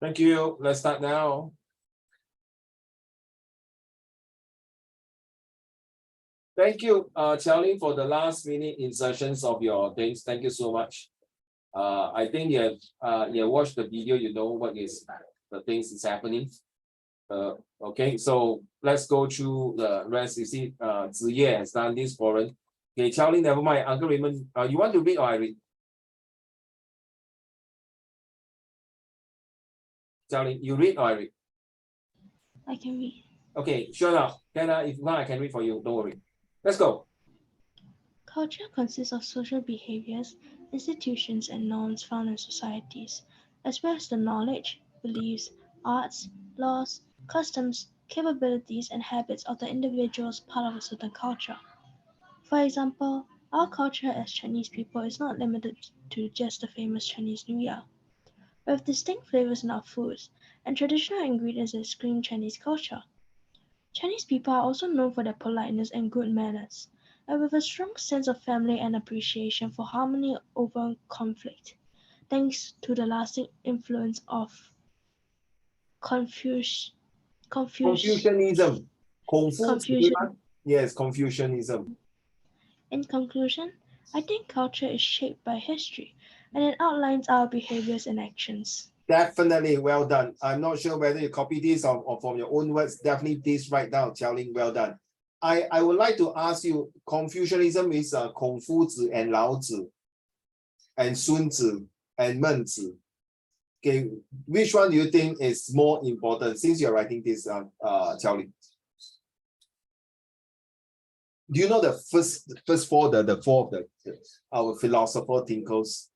Thank you. Let's start now. Thank you, Charlie, for the last minute insertions of your things. Thank you so much. I think you have watched the video, you know what is the things is happening. Okay, so let's go through the rest. You see, Ziye has done this for us. Okay, Charlie, never mind. Uncle Raymond, you want to read or I read? Charlie, you read or I read? I can read. Okay, sure now. If not, I can read for you. Don't worry. Let's go. Culture consists of social behaviors, institutions, and norms found in societies, as well as the knowledge, beliefs, arts, laws, customs, capabilities, and habits of the individuals part of a certain culture. For example, our culture as Chinese people is not limited to just the famous Chinese New Year. We have distinct flavors in our foods and traditional ingredients that scream Chinese culture. Chinese people are also known for their politeness and good manners, and with a strong sense of family and appreciation for harmony over conflict, thanks to the lasting influence of Confucianism. Confucianism. Confucian. Yes, Confucianism. In conclusion, I think culture is shaped by history, and it outlines our behaviors and actions. Definitely, well done. I'm not sure whether you copy this or from your own words. Definitely, please write down, Xiaoling, well done. I would like to ask you, Confucianism is Confuzi and Laozi and Sunzi and Menzi. Okay, which one do you think is more important since you're writing this, Xiaoling? Do you know the first four, the four of our philosopher thinkers?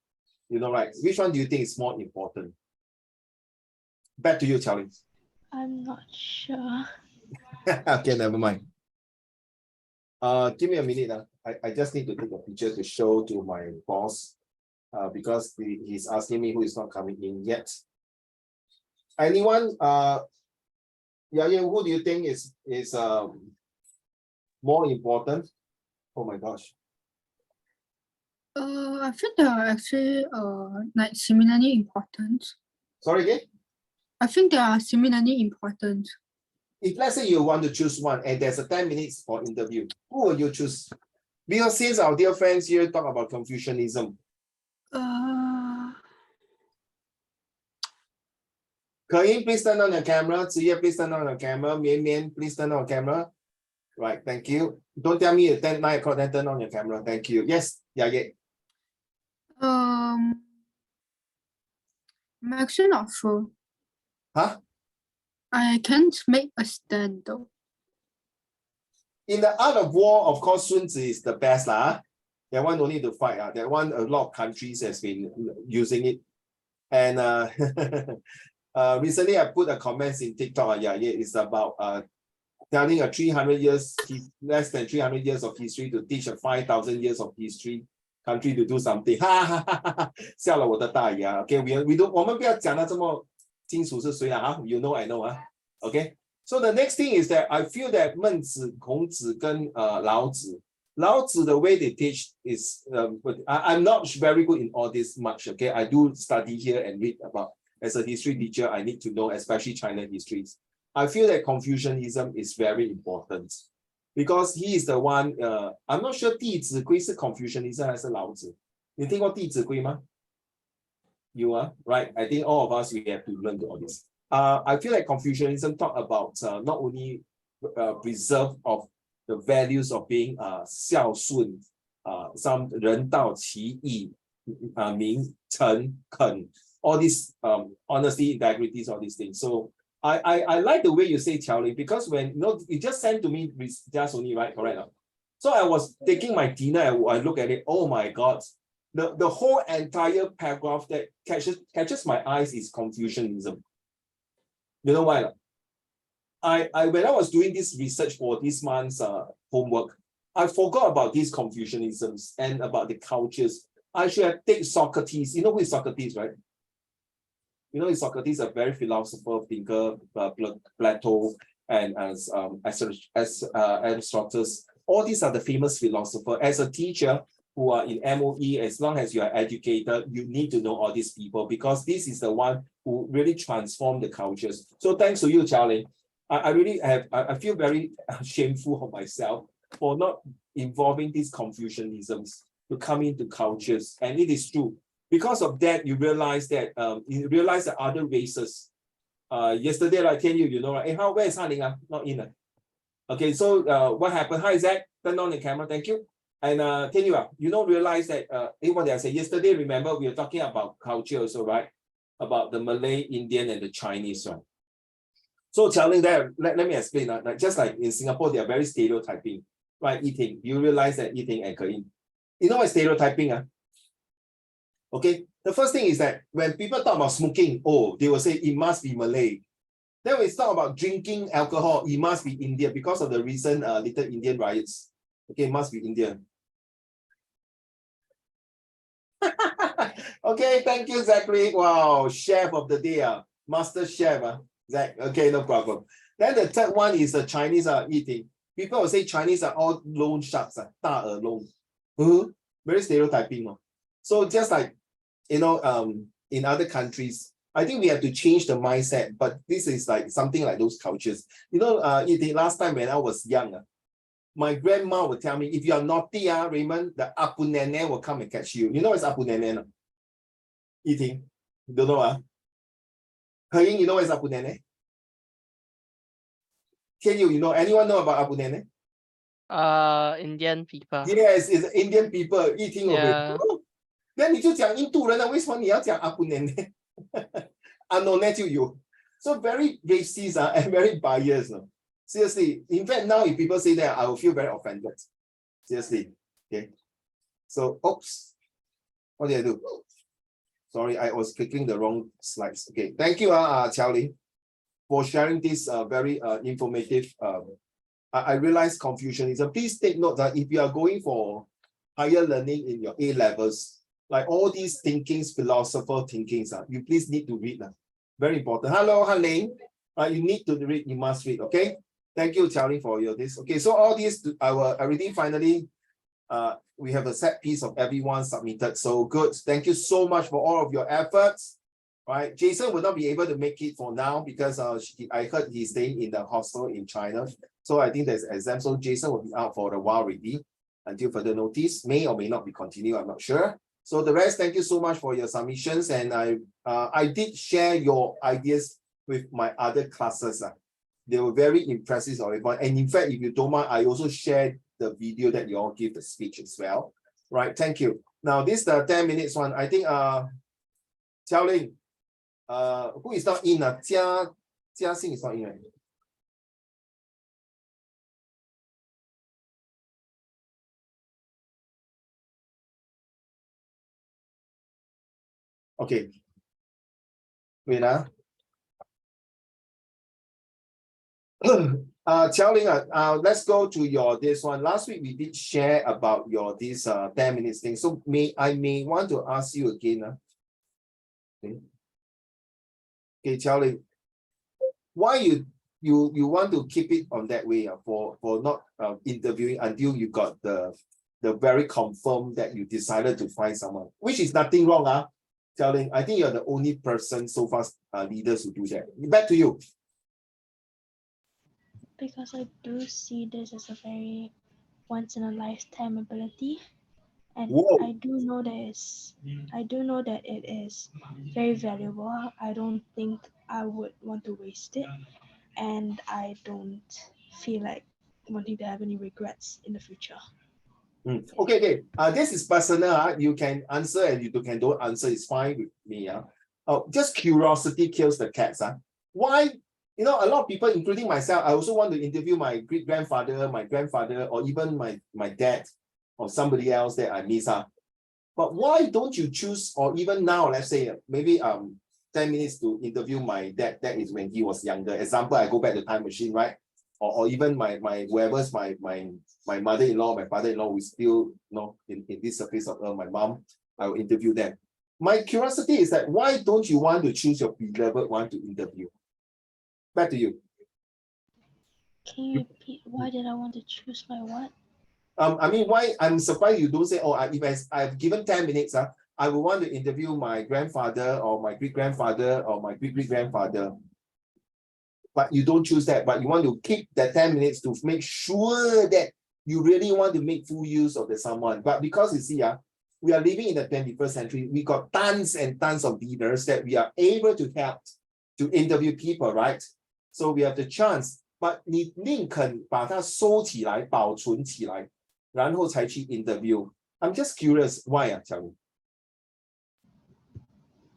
You know, right? Which one do you think is more important? Back to you, Charlie. I'm not sure. Okay, never mind. Give me a minute. I just need to take a picture to show to my boss because he's asking me who is not coming in yet. Anyone? Yeah, who do you think is more important? Oh my gosh. I think they are actually like similarly important. Sorry again? I think they are similarly important. If let's say you want to choose one and there's a 10 minutes for interview, who will you choose? Because since our dear friends here talk about Confucianism. Kayin, please turn on your camera. Ziya, please turn on your camera. Mian, please turn on your camera. Right, thank you. Don't tell me at 9 o'clock, then turn on your camera. Thank you. Yes, yeah. I'm actually not sure. Huh? I can't make a stand though. In the art of war, of course, Sun Tzu is the best. That one no need to fight. That one, a lot of countries has been using it. And recently, I put a comments in TikTok. It's about telling a 300 years, less than 300 years of history to teach a 5,000 years of history country to do something. 笑了我的大牙. Okay, we don't. 我们不要讲得这么清楚是谁啊? You know, I know. Okay. So the next thing is that I feel that 孟子、孔子跟老子 the way they teach is I'm not very good in all this much. Okay, I do study here and read about. As a history teacher, I need to know, especially China histories. I feel that Confucianism is very important because he is the one. I'm not sure 弟子规是 Confucianism 还是老子。你听过弟子规吗? You are right. I think all of us we have to learn all this. I feel like Confucianism talk about not only preserve of the values of being 孝顺, some 人道其义, 明诚恳, all these honesty, integrities, all these things. So I like the way you say Qiaolin because when you just sent to me just only, right? Correct. So I was taking my dinner and I look at it. Oh my God. The whole entire paragraph that catches my eyes is Confucianism. You know why? When I was doing this research for this month's homework, I forgot about these Confucianisms and about the cultures. I should have taken Socrates. You know who is Socrates, right? You know, Socrates, a very philosopher, thinker, Plato, and as Aristotle. All these are the famous philosophers. As a teacher, who are in MOE, as long as you are educated, you need to know all these people because this is the one who really transform the cultures. So thanks to you, Charlie. I really I feel very shameful of myself for not involving these Confucianisms to come into cultures. And it is true. Because of that, you realize that other races. Yesterday, I tell you, you know, hey, where is Haning? Not in. Okay, so what happened? Hi, Zach. Turn on the camera. Thank you. And tell you, you don't realize that, what did I say? Yesterday, remember, we were talking about culture also, right? About the Malay, Indian, and the Chinese, right? So telling that, let me explain. Like, just like in Singapore, they are very stereotyping, right? Eating. You realize that eating and eating. You know what stereotyping? Okay, the first thing is that when people talk about smoking, oh, they will say it must be Malay. Then when we talk about drinking alcohol, it must be India because of the recent Little Indian riots. Okay, it must be Indian. Okay, thank you, Zachary. Wow, chef of the day, master chef, Zach. Okay, no problem. Then the third one is the Chinese eating. People will say Chinese are all loan sharks, 大耳 loan. Very stereotyping. So just like, you know, in other countries, I think we have to change the mindset, but this is like something like those cultures. You know, last time when I was young, my grandma would tell me, if you are naughty, Raymond, the Apu Nene will come and catch you. You know what's Apu Nene? Eating. Don't know, Heying, you know what's Apu Nene? Can you know, anyone know about Apu Nene? Indian people. Yes, it's Indian people eating over Yeah. Then 你就讲印度人了，为什么你要讲阿布内呢？啊 no 那就有 ，so very racist and very biased. Seriously, in fact, now if people say that, I will feel very offended. Seriously, okay. So, oops, what did I do? Sorry, I was clicking the wrong slides. Okay, thank you, Charlie, for sharing this very informative. I realize Confucianism. Please take note that if you are going for higher learning in your A levels, like all these thinkings, philosophical thinkings, you please need to read. Very important. Hello, Haling. You need to read, you must read, okay? Thank you, Charlie, for your this. Okay, so all these, I will already finally, we have a set piece of everyone submitted. So good. Thank you so much for all of your efforts. Right, Jason will not be able to make it for now because I heard he's staying in the hostel in China. So I think there's exam. So Jason will be out for a while already until further notice. May or may not be continued, I'm not sure. So the rest, thank you so much for your submissions. And I did share your ideas with my other classes. They were very impressive. And in fact, if you don't mind, I also shared the video that you all give the speech as well. Right, thank you. Now this is the 10 minutes one. I think Xiao Ling, who is not in? Jia Xing is not in, right? Okay. Wait, Xiao Ling, let's go to your this one. Last week we did share about your this 10 minutes thing. So I may want to ask you again. Okay, Xiao Ling, why you want to keep it on that way for not interviewing until you got the very confirmed that you decided to find someone, which is nothing wrong, Xiao Ling. I think you're the only person so far leaders who do that. Back to you. Because I do see this as a very once in a lifetime ability, and Whoa. I do know that it is very valuable. I don't think I would want to waste it, and I don't feel like wanting to have any regrets in the future. Okay. This is personal. You can answer and you can don't answer. It's fine with me. Just curiosity kills the cats. Why? You know, a lot of people, including myself, I also want to interview my great grandfather, my grandfather, or even my dad, or somebody else that I miss. But why don't you choose, or even now, let's say maybe 10 minutes to interview my dad? That is when he was younger. Example, I go back to time machine, right? Or even my whoever's my mother-in-law, my father-in-law, we still in this surface of my mom, I will interview them. My curiosity is that why don't you want to choose your beloved one to interview? Back to you. Can you repeat? Why did I want to choose my what? I mean, why I'm surprised you don't say, oh, if I've given 10 minutes, I would want to interview my grandfather or my great-grandfather or my great-great-grandfather. But you don't choose that, but you want to keep that 10 minutes to make sure that you really want to make full use of the someone. But because you see, we are living in the 21st century, we got tons and tons of leaders that we are able to help to interview people, right? So we have the chance, but 你宁肯把它收起来，保存起来，然后才去 interview. I'm just curious, why? Tell me.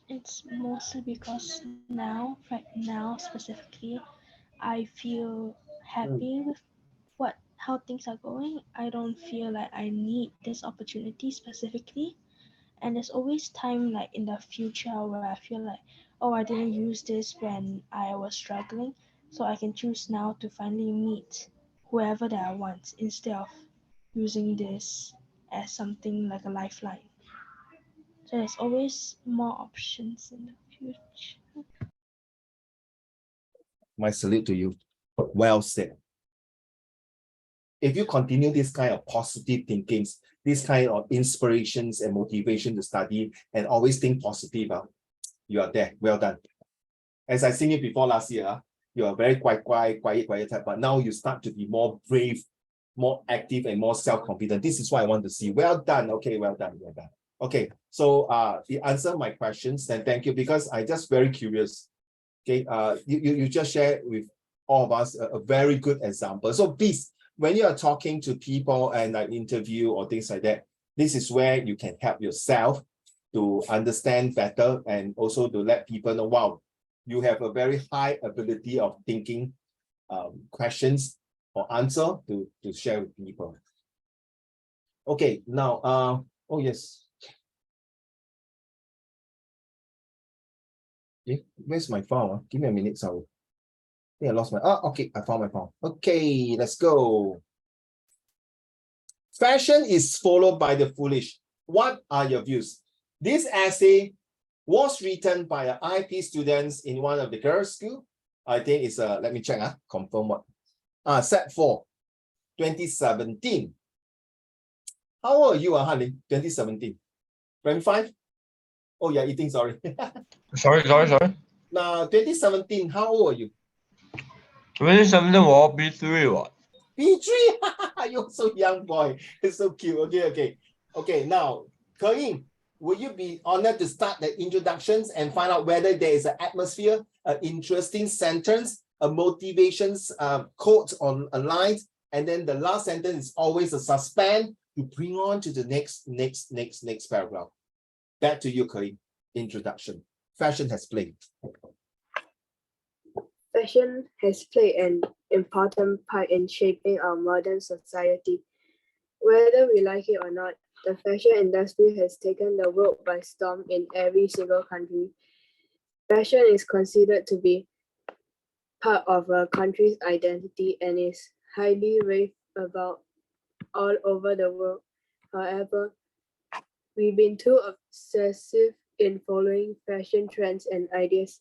It's mostly because now, right now specifically, I feel happy with how things are going. I don't feel like I need this opportunity specifically. And there's always time like in the future where I feel like, oh, I didn't use this when I was struggling. So I can choose now to finally meet whoever that I want instead of using this as something like a lifeline. So there's always more options in the future. My salute to you. Well said. If you continue this kind of positive thinkings, this kind of inspirations and motivation to study and always think positive, you are there. Well done. As I seen it before last year, you are very quiet type, but now you start to be more brave, more active, and more self-confident. This is what I want to see. Well done. Okay, well done. Well done. Okay, so you answer my questions, then thank you, because I just very curious. Okay, you just share with all of us a very good example. So please, when you are talking to people and like interview or things like that, this is where you can help yourself to understand better and also to let people know, wow, you have a very high ability of thinking questions or answer to share with people. Okay, now, oh yes. Okay, where's my phone? Give me a minute, sorry. I think I lost my, okay, I found my phone. Okay, let's go. Fashion is followed by the foolish. What are your views? This essay was written by an IP students in one of the girls' school. I think it's let me check, confirm what. Sec4, 2017. How old are you, honey? 2017. Primary 5? Oh, yeah, eating, sorry. sorry. Now, 2017, how old are you? 2017 我 B3 what? B3? You're so young, boy. It's so cute. Okay. Now, Ke-Ying, will you be honored to start the introductions and find out whether there is an atmosphere, an interesting sentence, a motivations quote on a line, and then the last sentence is always a suspense to bring on to the next paragraph. Back to you, Ke-Ying. Introduction. Fashion has played. Fashion has played an important part in shaping our modern society. Whether we like it or not, the fashion industry has taken the world by storm in every single country. Fashion is considered to be part of a country's identity and is highly raved about all over the world. However, we've been too obsessive in following fashion trends and ideas.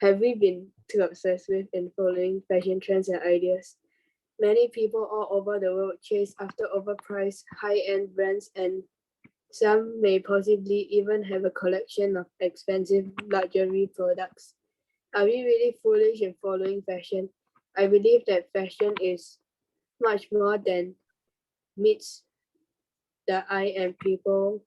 Have we been too obsessive in following fashion trends and ideas? Many people all over the world chase after overpriced high-end brands, and some may possibly even have a collection of expensive luxury products. Are we really foolish in following fashion? I believe that fashion is much more than meets the eye, and people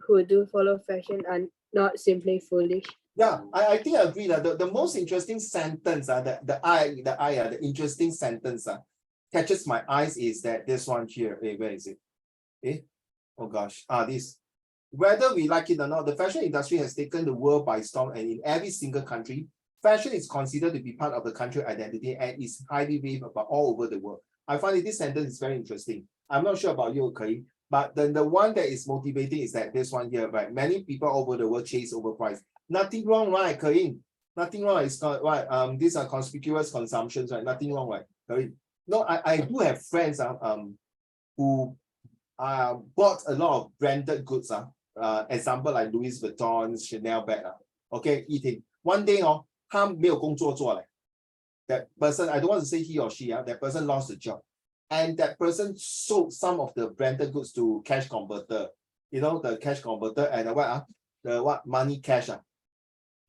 who do follow fashion are not simply foolish. Yeah, I think I agree that the most interesting sentence, the interesting sentence catches my eyes is that this one here. Where is it? Oh gosh, this. Whether we like it or not, the fashion industry has taken the world by storm, and in every single country, fashion is considered to be part of the country identity and is highly raved about all over the world. I find that this sentence is very interesting. I'm not sure about you, Ke-Ying, but then the one that is motivating is that this one here, right? Many people over the world chase overpriced. Nothing wrong, right, Ke-Ying? Nothing wrong. It's not right. These are conspicuous consumptions, right? Nothing wrong, right, Ke-Ying? No, I do have friends who bought a lot of branded goods. Example like Louis Vuitton, Chanel bag. Okay, eating. One day, 他没有工作做嘞。That person, I don't want to say he or she, that person lost the job. and that person sold some of the branded goods to cash converter. You know, the cash converter and the money cash.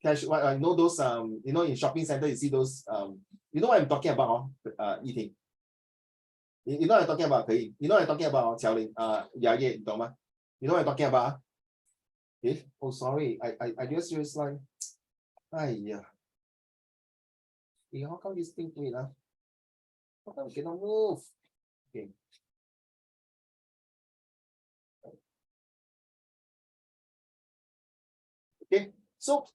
Cash, what those in shopping center you see those you know what I'm talking about, eating. You know what I'm talking about, you know what I'm talking about, Xiaoling, Ye, you know what I'm talking about? Oh sorry, I just use like, yeah. How come this thing wait how come we cannot move? Okay. Okay, so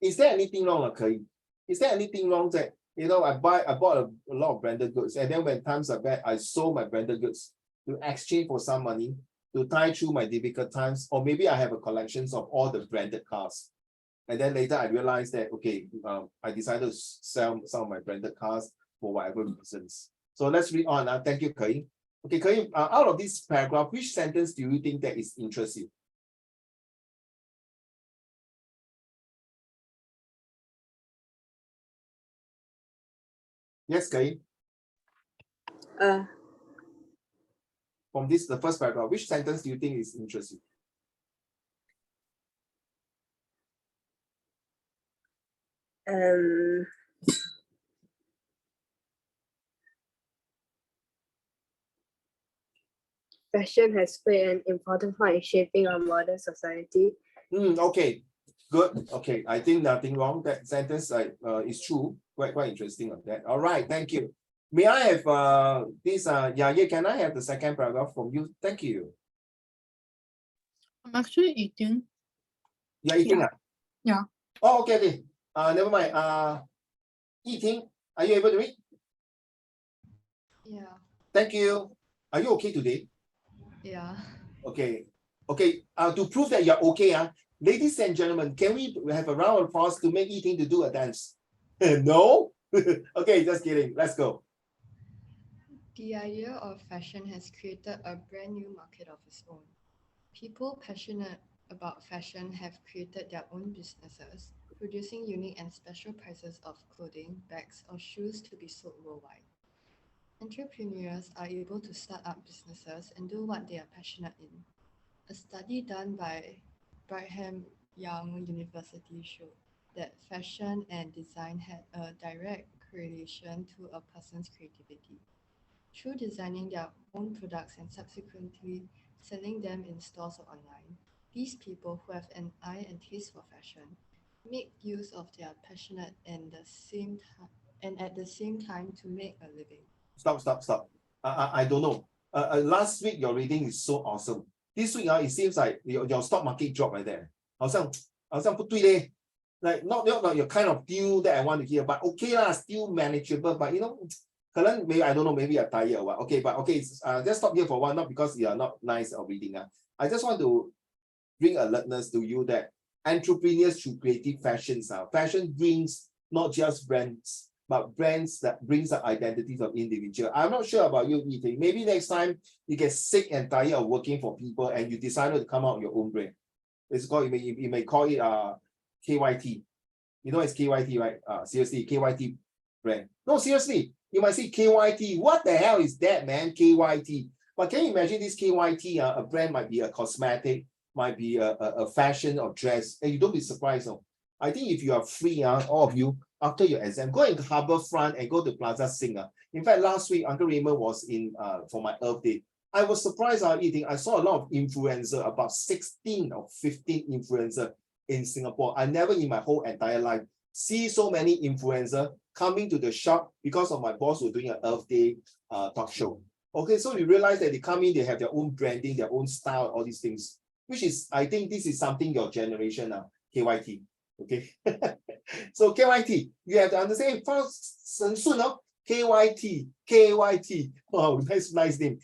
is there anything wrong, Ke? Is there anything wrong that I bought a lot of branded goods, and then when times are bad, I sold my branded goods to exchange for some money to tie through my difficult times, or maybe I have a collections of all the branded cars, and then later I realized that okay, I decided to sell some of my branded cars for whatever reasons. So let's read on. Thank you, Ke. Okay, Ke, out of this paragraph, which sentence do you think that is interesting? Yes, Ke. From the first paragraph, which sentence do you think is interesting? Fashion has played an important part in shaping our modern society. Okay, good. Okay, I think nothing wrong. That sentence is true. Quite interesting on that. All right, thank you. May I have this can I have the second paragraph from you? Thank you. I'm actually eating. You're eating? Yeah. Oh, okay. Never mind. Eating. Are you able to read? Yeah. Thank you. Are you okay today? Yeah. Okay. Okay. To prove that you're okay, ladies and gentlemen, can we have a round of applause to make Eating to do a dance? No? Okay, just kidding. Let's go. The idea of fashion has created a brand new market of its own. People passionate about fashion have created their own businesses, producing unique and special prices of clothing, bags, or shoes to be sold worldwide. Entrepreneurs are able to start up businesses and do what they are passionate in. A study done by Brigham Young University showed that fashion and design had a direct correlation to a person's creativity. Through designing their own products and subsequently selling them in stores or online, these people who have an eye and taste for fashion make use of their passionate and at the same time to make a living. Stop. I don't know. Last week your reading is so awesome. This week it seems like your stock market dropped like that. 好像不对嘞. Like not your kind of deal that I want to hear, but okay lah, still manageable. But maybe I don't know, maybe you're tired or what. Okay, but okay, just stop here for a while, not because you are not nice or reading. I just want to bring alertness to you that entrepreneurs through creative fashions. Fashion brings not just brands, but brands that brings the identities of individual. I'm not sure about you, Eating. Maybe next time you get sick and tired of working for people and you decided to come out with your own brand. It's called, you may call it KYT. You know it's KYT, right? Seriously, KYT brand. No, seriously, you might say KYT. What the hell is that, man? KYT. But can you imagine this KYT? A brand might be a cosmetic, might be a fashion or dress, and you don't be surprised. I think if you are free, all of you, after your exam, go into Harbourfront and go to Plaza Sing. In fact, last week, Uncle Raymond was in for my Earth Day. I was surprised Eating. I saw a lot of influencers, about 16 or 15 influencers in Singapore. I never in my whole entire life see so many influencers coming to the shop because of my boss who doing an Earth Day talk show. Okay, so you realize that they come in, they have their own branding, their own style, all these things, which is, I think this is something your generation, KYT. Okay, so KYT, you have to understand, KYT. Wow, nice name.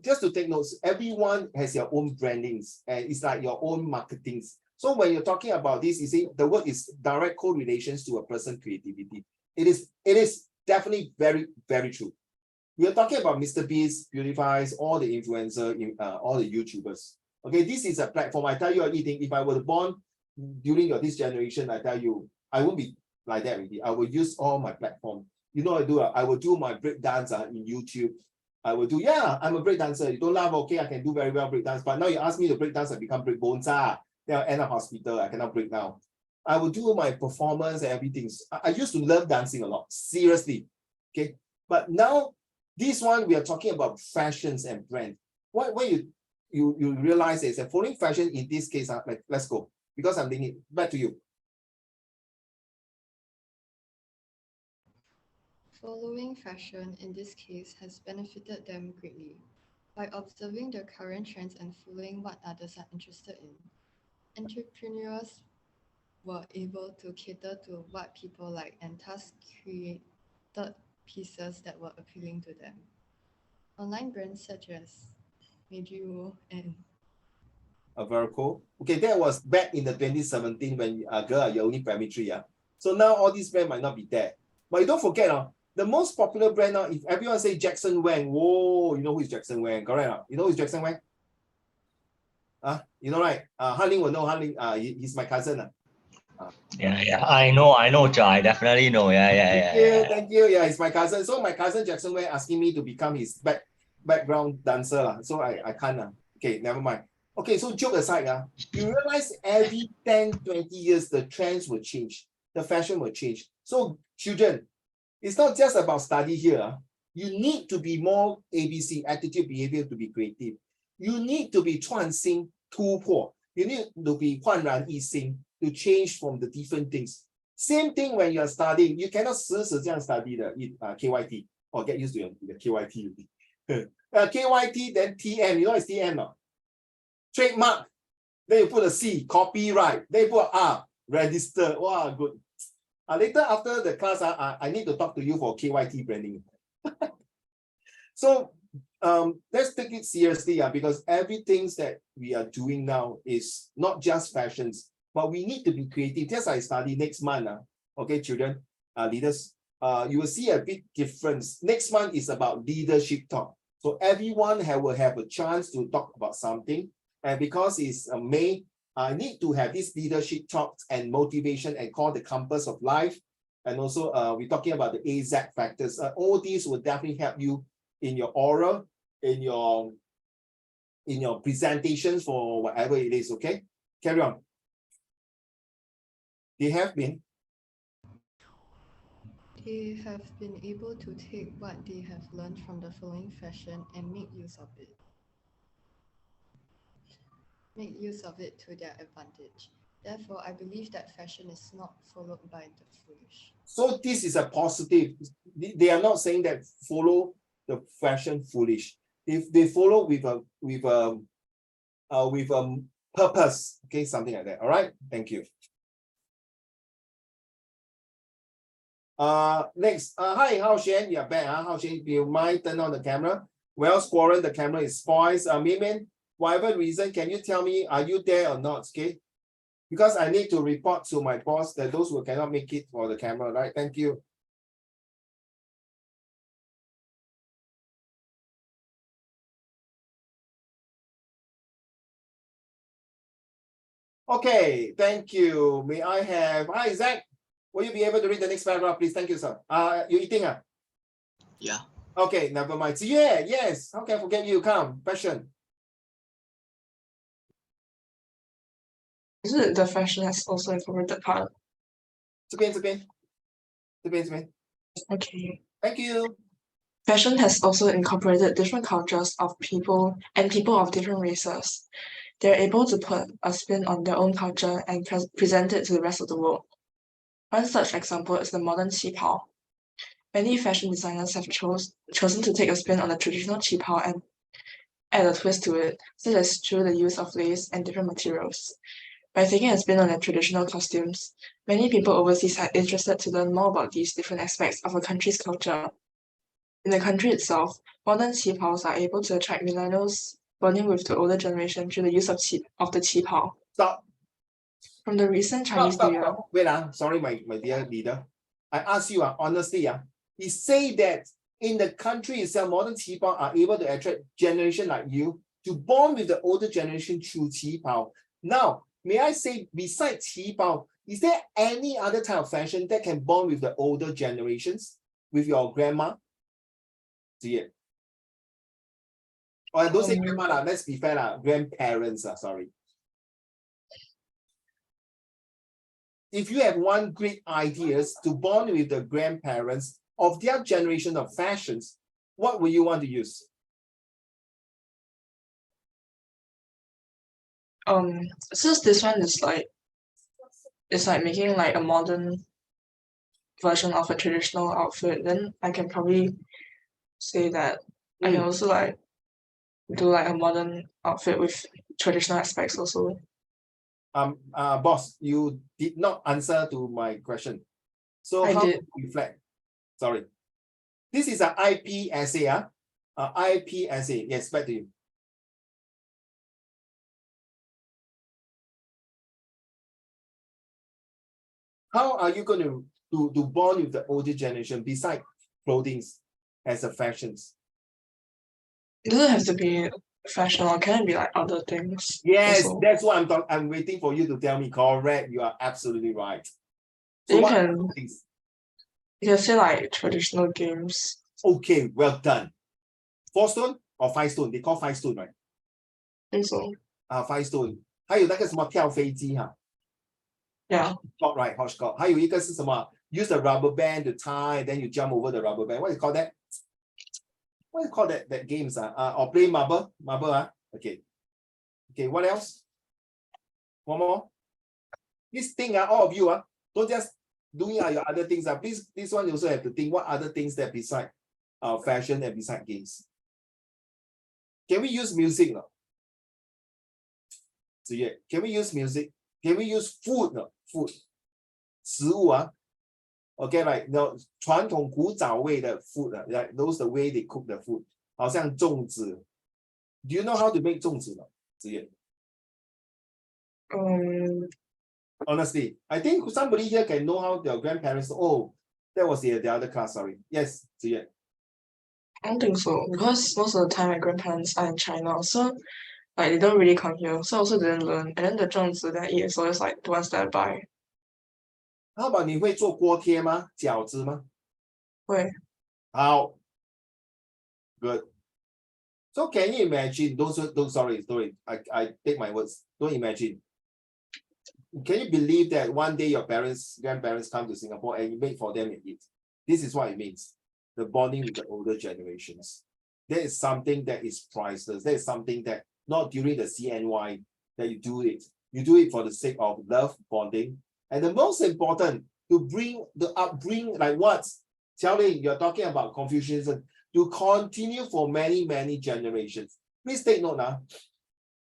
Just to take notes, everyone has their own brandings and it's like your own marketings. So when you're talking about this, you see the word is direct correlations to a person's creativity. It is definitely very, very true. We are talking about Mr. Beast, Beautifies, all the influencers, all the YouTubers. Okay, this is a platform. I tell you, Eating, if I were born during this generation, I tell you, I won't be like that already. I will use all my platform. You know, I will do my break dance in YouTube. I will do, yeah, I'm a break dancer. You don't laugh, okay, I can do very well break dance. But now you ask me to break dance, I become break bones. Then I'll end up hospital. I cannot break now. I will do my performance and everything. I used to love dancing a lot, seriously. Okay. But now, this one, we are talking about fashions and brand. What you realize is that following fashion in this case, like, let's go. Because I'm thinking, back to you. Following fashion in this case has benefited them greatly. By observing the current trends and following what others are interested in, entrepreneurs were able to cater to what people like and thus created pieces that were appealing to them. Online brands such as Meiju and Very cool. Okay, that was back in the 2017 when girl, you're only primary 3. So now all these brands might not be there. But you don't forget, the most popular brand now, if everyone say Jackson Wang, whoa, you know who is Jackson Wang, correct? You know who is Jackson Wang? You know, right? Han Ling will know. Han Ling, he's my cousin. Yeah, I know, Joe. I definitely know. Yeah. Thank you. Yeah, he's my cousin. So my cousin Jackson Wang asking me to become his background dancer. So I can't. Okay, never mind. Okay, so joke aside, you realize every 10, 20 years, the trends will change. The fashion will change. So children, it's not just about study here. You need to be more ABC, attitude, behavior, to be creative. You need to be 创新, 突破. You need to be 焕然一新, to change from the different things. Same thing when you are studying. You cannot 死这样 study 的 KYT or get used to the KYT. KYT, then TM. You know what is TM? No? Trademark. Then you put a C, copyright. Then you put R, register. Wow, good. Later after the class, I need to talk to you for KYT branding. So let's take it seriously, because everything that we are doing now is not just fashions, but we need to be creative. Just I study next month, okay, children, leaders, you will see a big difference. Next month is about leadership talk. So everyone will have a chance to talk about something. And because it's May, I need to have this leadership talks and motivation and call the compass of life. And also we're talking about the AZ factors. All these will definitely help you in your oral, in your presentations for whatever it is, okay? Carry on. They have been able to take what they have learned from the following fashion and make use of it. Make use of it to their advantage. Therefore, I believe that fashion is not followed by the foolish. So this is a positive. They are not saying that follow the fashion foolish. If they follow with a purpose, okay, something like that. All right, thank you. Next, hi, Hao Xuan, you're back. Hao Xuan, do you mind turn on the camera? Well, Squirrel, the camera is spoiled. Mimin, whatever reason, can you tell me, are you there or not? Okay, because I need to report to my boss that those who cannot make it for the camera, right? Thank you. Okay, thank you. May I have, hi, Zach. Will you be able to read the next paragraph, please? Thank you, sir. You eating? Yeah. Okay, never mind. Yeah, yes. How can I forget you? Come, fashion. The fashion has also incorporated part. 这边. Okay. Thank you. Fashion has also incorporated different cultures of people and people of different races. They're able to put a spin on their own culture and present it to the rest of the world. One such example is the modern qipao. Many fashion designers have chosen to take a spin on the traditional qipao and add a twist to it, such as through the use of lace and different materials. By taking a spin on their traditional costumes, many people overseas are interested to learn more about these different aspects of a country's culture. In the country itself, modern qipaos are able to attract millennials bonding with the older generation through the use of the qipao. Stop. From the recent Chinese New Year. Stop. Wait, sorry, my dear leader. I ask you, honestly, he say that in the country itself, modern qipao are able to attract generation like you to bond with the older generation through qipao. Now, may I say, besides qipao, is there any other type of fashion that can bond with the older generations, with your grandma? See it. Or don't say grandma lah, let's be fair lah, grandparents sorry. If you have one great ideas to bond with the grandparents of their generation of fashions, what will you want to use? Since this one is like, it's like making like a modern version of a traditional outfit, then I can probably say that I can also like do like a modern outfit with traditional aspects also. Boss, you did not answer to my question. So I how did. to reflect? Sorry. This is an IP essay, IP essay. Yes, back to you. How are you going to bond with the older generation besides clothing as a fashions? It doesn't have to be fashionable, can it be like other things? Yes, also? that's what I'm talking. I'm waiting for you to tell me. Correct. You are absolutely right. So You what can- are the things? You can say like traditional games. Okay, well done. 4 stone or 5 stone? They call 5 stone, right? I think so. 5 stone. 还有那个什么跳飞机哈 Yeah. Hot right, hopscotch. 还有一个是什么 Use the rubber band to tie, then you jump over the rubber band. What do you call that? What do you call that games? Or play marble? Marble, Okay. Okay, what else? One more. This thing, all of you, don't just doing your other things. Please, this one you also have to think what other things that beside fashion and beside games. Can we use music? No? Can we use music? Can we use food? No? Food. 食物 Okay, like no 传统古早味的 food, like those the way they cook the food. 好像粽子. Do you know how to make 粽子 no? 子夜 Honestly, I think somebody here can know how their grandparents. Oh, that was the other class. Sorry. Yes, Ziye. I don't think so, because most of the time my grandparents are in China, so like they don't really come here, so I also didn't learn. And then the 粽子 that I eat is always like the ones that I buy. How about 你会做锅贴吗？饺子吗？会。好 Good. So can you imagine? Don't sorry. I take my words. Don't imagine. Can you believe that one day your grandparents come to Singapore and you make for them and eat? This is what it means. The bonding with the older generations. That is something that is priceless. That is something that not during the CNY that you do it. You do it for the sake of love, bonding. And the most important, to bring the upbringing, like what? Xiaoling, you're talking about Confucianism, to continue for many, many generations. Please take note now.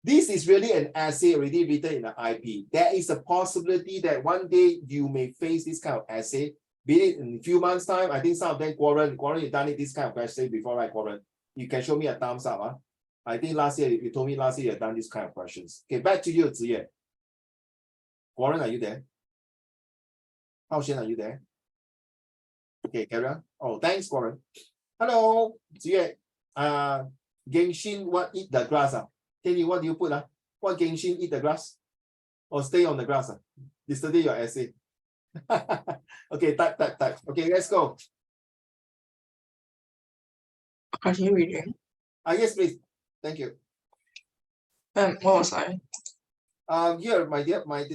This is really an essay already written in the IP. There is a possibility that one day you may face this kind of essay, be it in a few months' time. I think some of them, Warren, you've done this kind of essay before, right, Warren? You can show me a thumbs up. I think last year, you told me last year you've done this kind of questions. Okay, back to you, Ziye. Warren, are you there? Hao Xian, are you there? Okay, carry on. Oh, thanks, Warren. Hello, Ziye. Genshin, what eat the grass? Kenny, what do you put? What Genshin eat the grass? Or stay on the grass? Yesterday your essay. Okay, type. Okay, let's go. Continue reading. Yes, please. Thank you. What was I? Here, my dear, wait.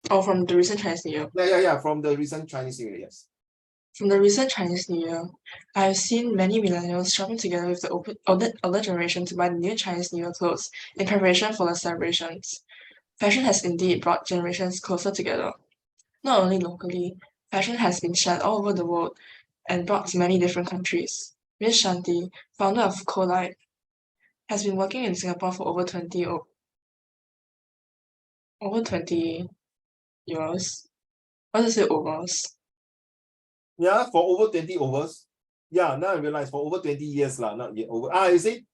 Oh, from the recent Chinese New Year. Yeah, from the recent Chinese New Year, yes. From the recent Chinese New Year, I have seen many millennials shopping together with the older generation to buy the new Chinese New Year clothes in preparation for the celebrations. Fashion has indeed brought generations closer together. Not only locally, fashion has been shared all over the world and brought to many different countries. Ms. Shanti, founder of Colite, has been working in Singapore for over 20 years. What does it say overs? Yeah, for over 20 overs. Yeah, now I realize for over 20 years, not yet over. You see?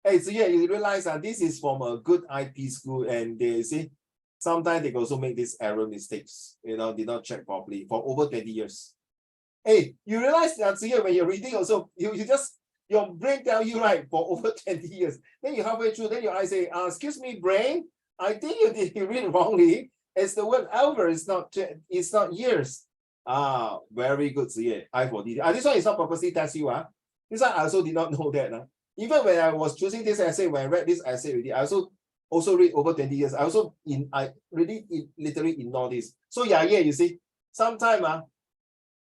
Hey, so yeah, you realize this is from a good IP school, and they see sometimes they also make these error mistakes, did not check properly for over 20 years. Hey, you realize that when you're reading also, you just, your brain tell you, right, for over 20 years. Then you halfway through, then your eyes say, excuse me, brain, I think you read wrongly. It's the word over, it's not years. Ah, very good, Ziye. I for detail. This one is not purposely test you. This one I also did not know that. Even when I was choosing this essay, when I read this essay already, I also read over 20 years. I really literally ignore this. So yeah, you see, sometimes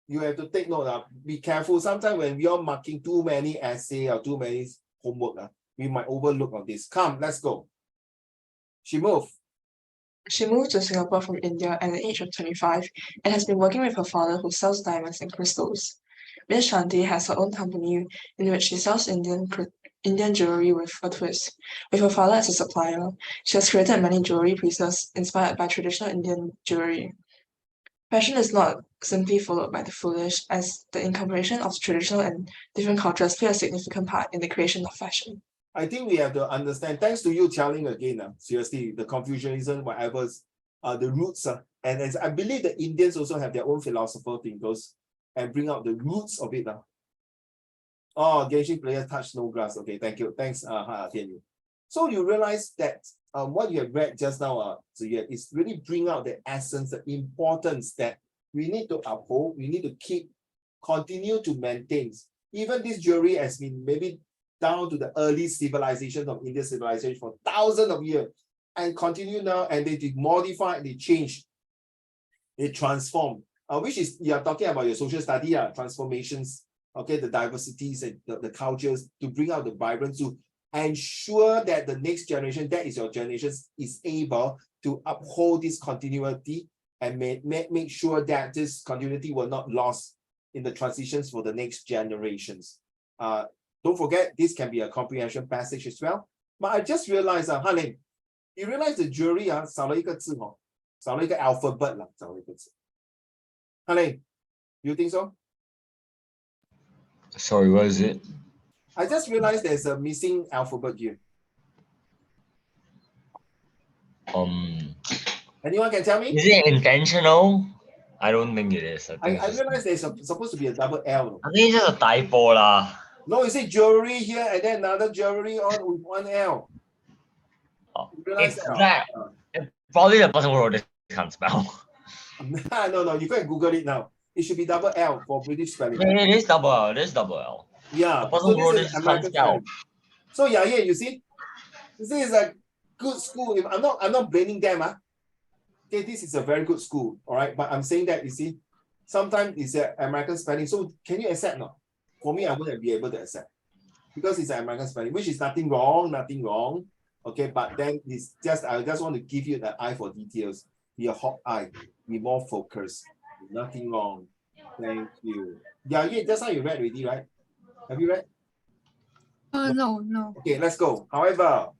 you have to take note. Be careful. Sometimes when we are marking too many essay or too many homework, we might overlook on this. Come, let's go. She moved. She moved to Singapore from India at the age of 25 and has been working with her father who sells diamonds and crystals. Ms. Shanti has her own company in which she sells Indian jewelry with a twist. With her father as a supplier, she has created many jewelry pieces inspired by traditional Indian jewelry. Fashion is not simply followed by the foolish, as the incorporation of traditional and different cultures play a significant part in the creation of fashion. I think we have to understand, thanks to you telling again, seriously, the Confucianism, whatever, the roots, and as I believe the Indians also have their own philosophical thinkers and bring out the roots of it. Oh, Genshin player touch no grass. Okay, thank you. Thanks, Tian. So you realize that what you have read just now, Ziye, is really bring out the essence, the importance that we need to uphold, we need to keep, continue to maintain. Even this jewelry has been maybe down to the early civilization of Indian civilization for thousands of years and continue now, and they modify, they change, they transform, which is, you are talking about your social study, transformations, okay, the diversities and the cultures to bring out the vibrance, to ensure that the next generation, that is your generation, is able to uphold this continuity and make sure that this continuity will not lost in the transitions for the next generations. Don't forget, this can be a comprehension passage as well. But I just realized, Hanling, you realize the jewelry 少了一个字哦，少了一个 alphabet 啦，少了一个字。Hanling, you think so? Sorry, what is it? I just realized there's a missing alphabet here. Anyone can tell me? Is it intentional? I don't think it is. I realized there's supposed to be a double L. I think it's just a typo lah. No, you see jewelry here and then another jewelry on with one L. You realize that? Probably the person who wrote this can't spell. No, you can Google it now. It should be double L for British spelling. It is double L. It is double L. Yeah. The person who wrote this can't spell. So yeah, you see, this is a good school. I'm not blaming them. Okay, this is a very good school, all right. But I'm saying that, you see, sometimes it's an American spelling. So can you accept no? For me, I wouldn't be able to accept because it's an American spelling, which is nothing wrong. Okay, but then it's just, I just want to give you the eye for details. Be a hawk eye, be more focused. Nothing wrong. Thank you. Yeah, that's how you read already, right? Have you read? No. Okay, let's go. However.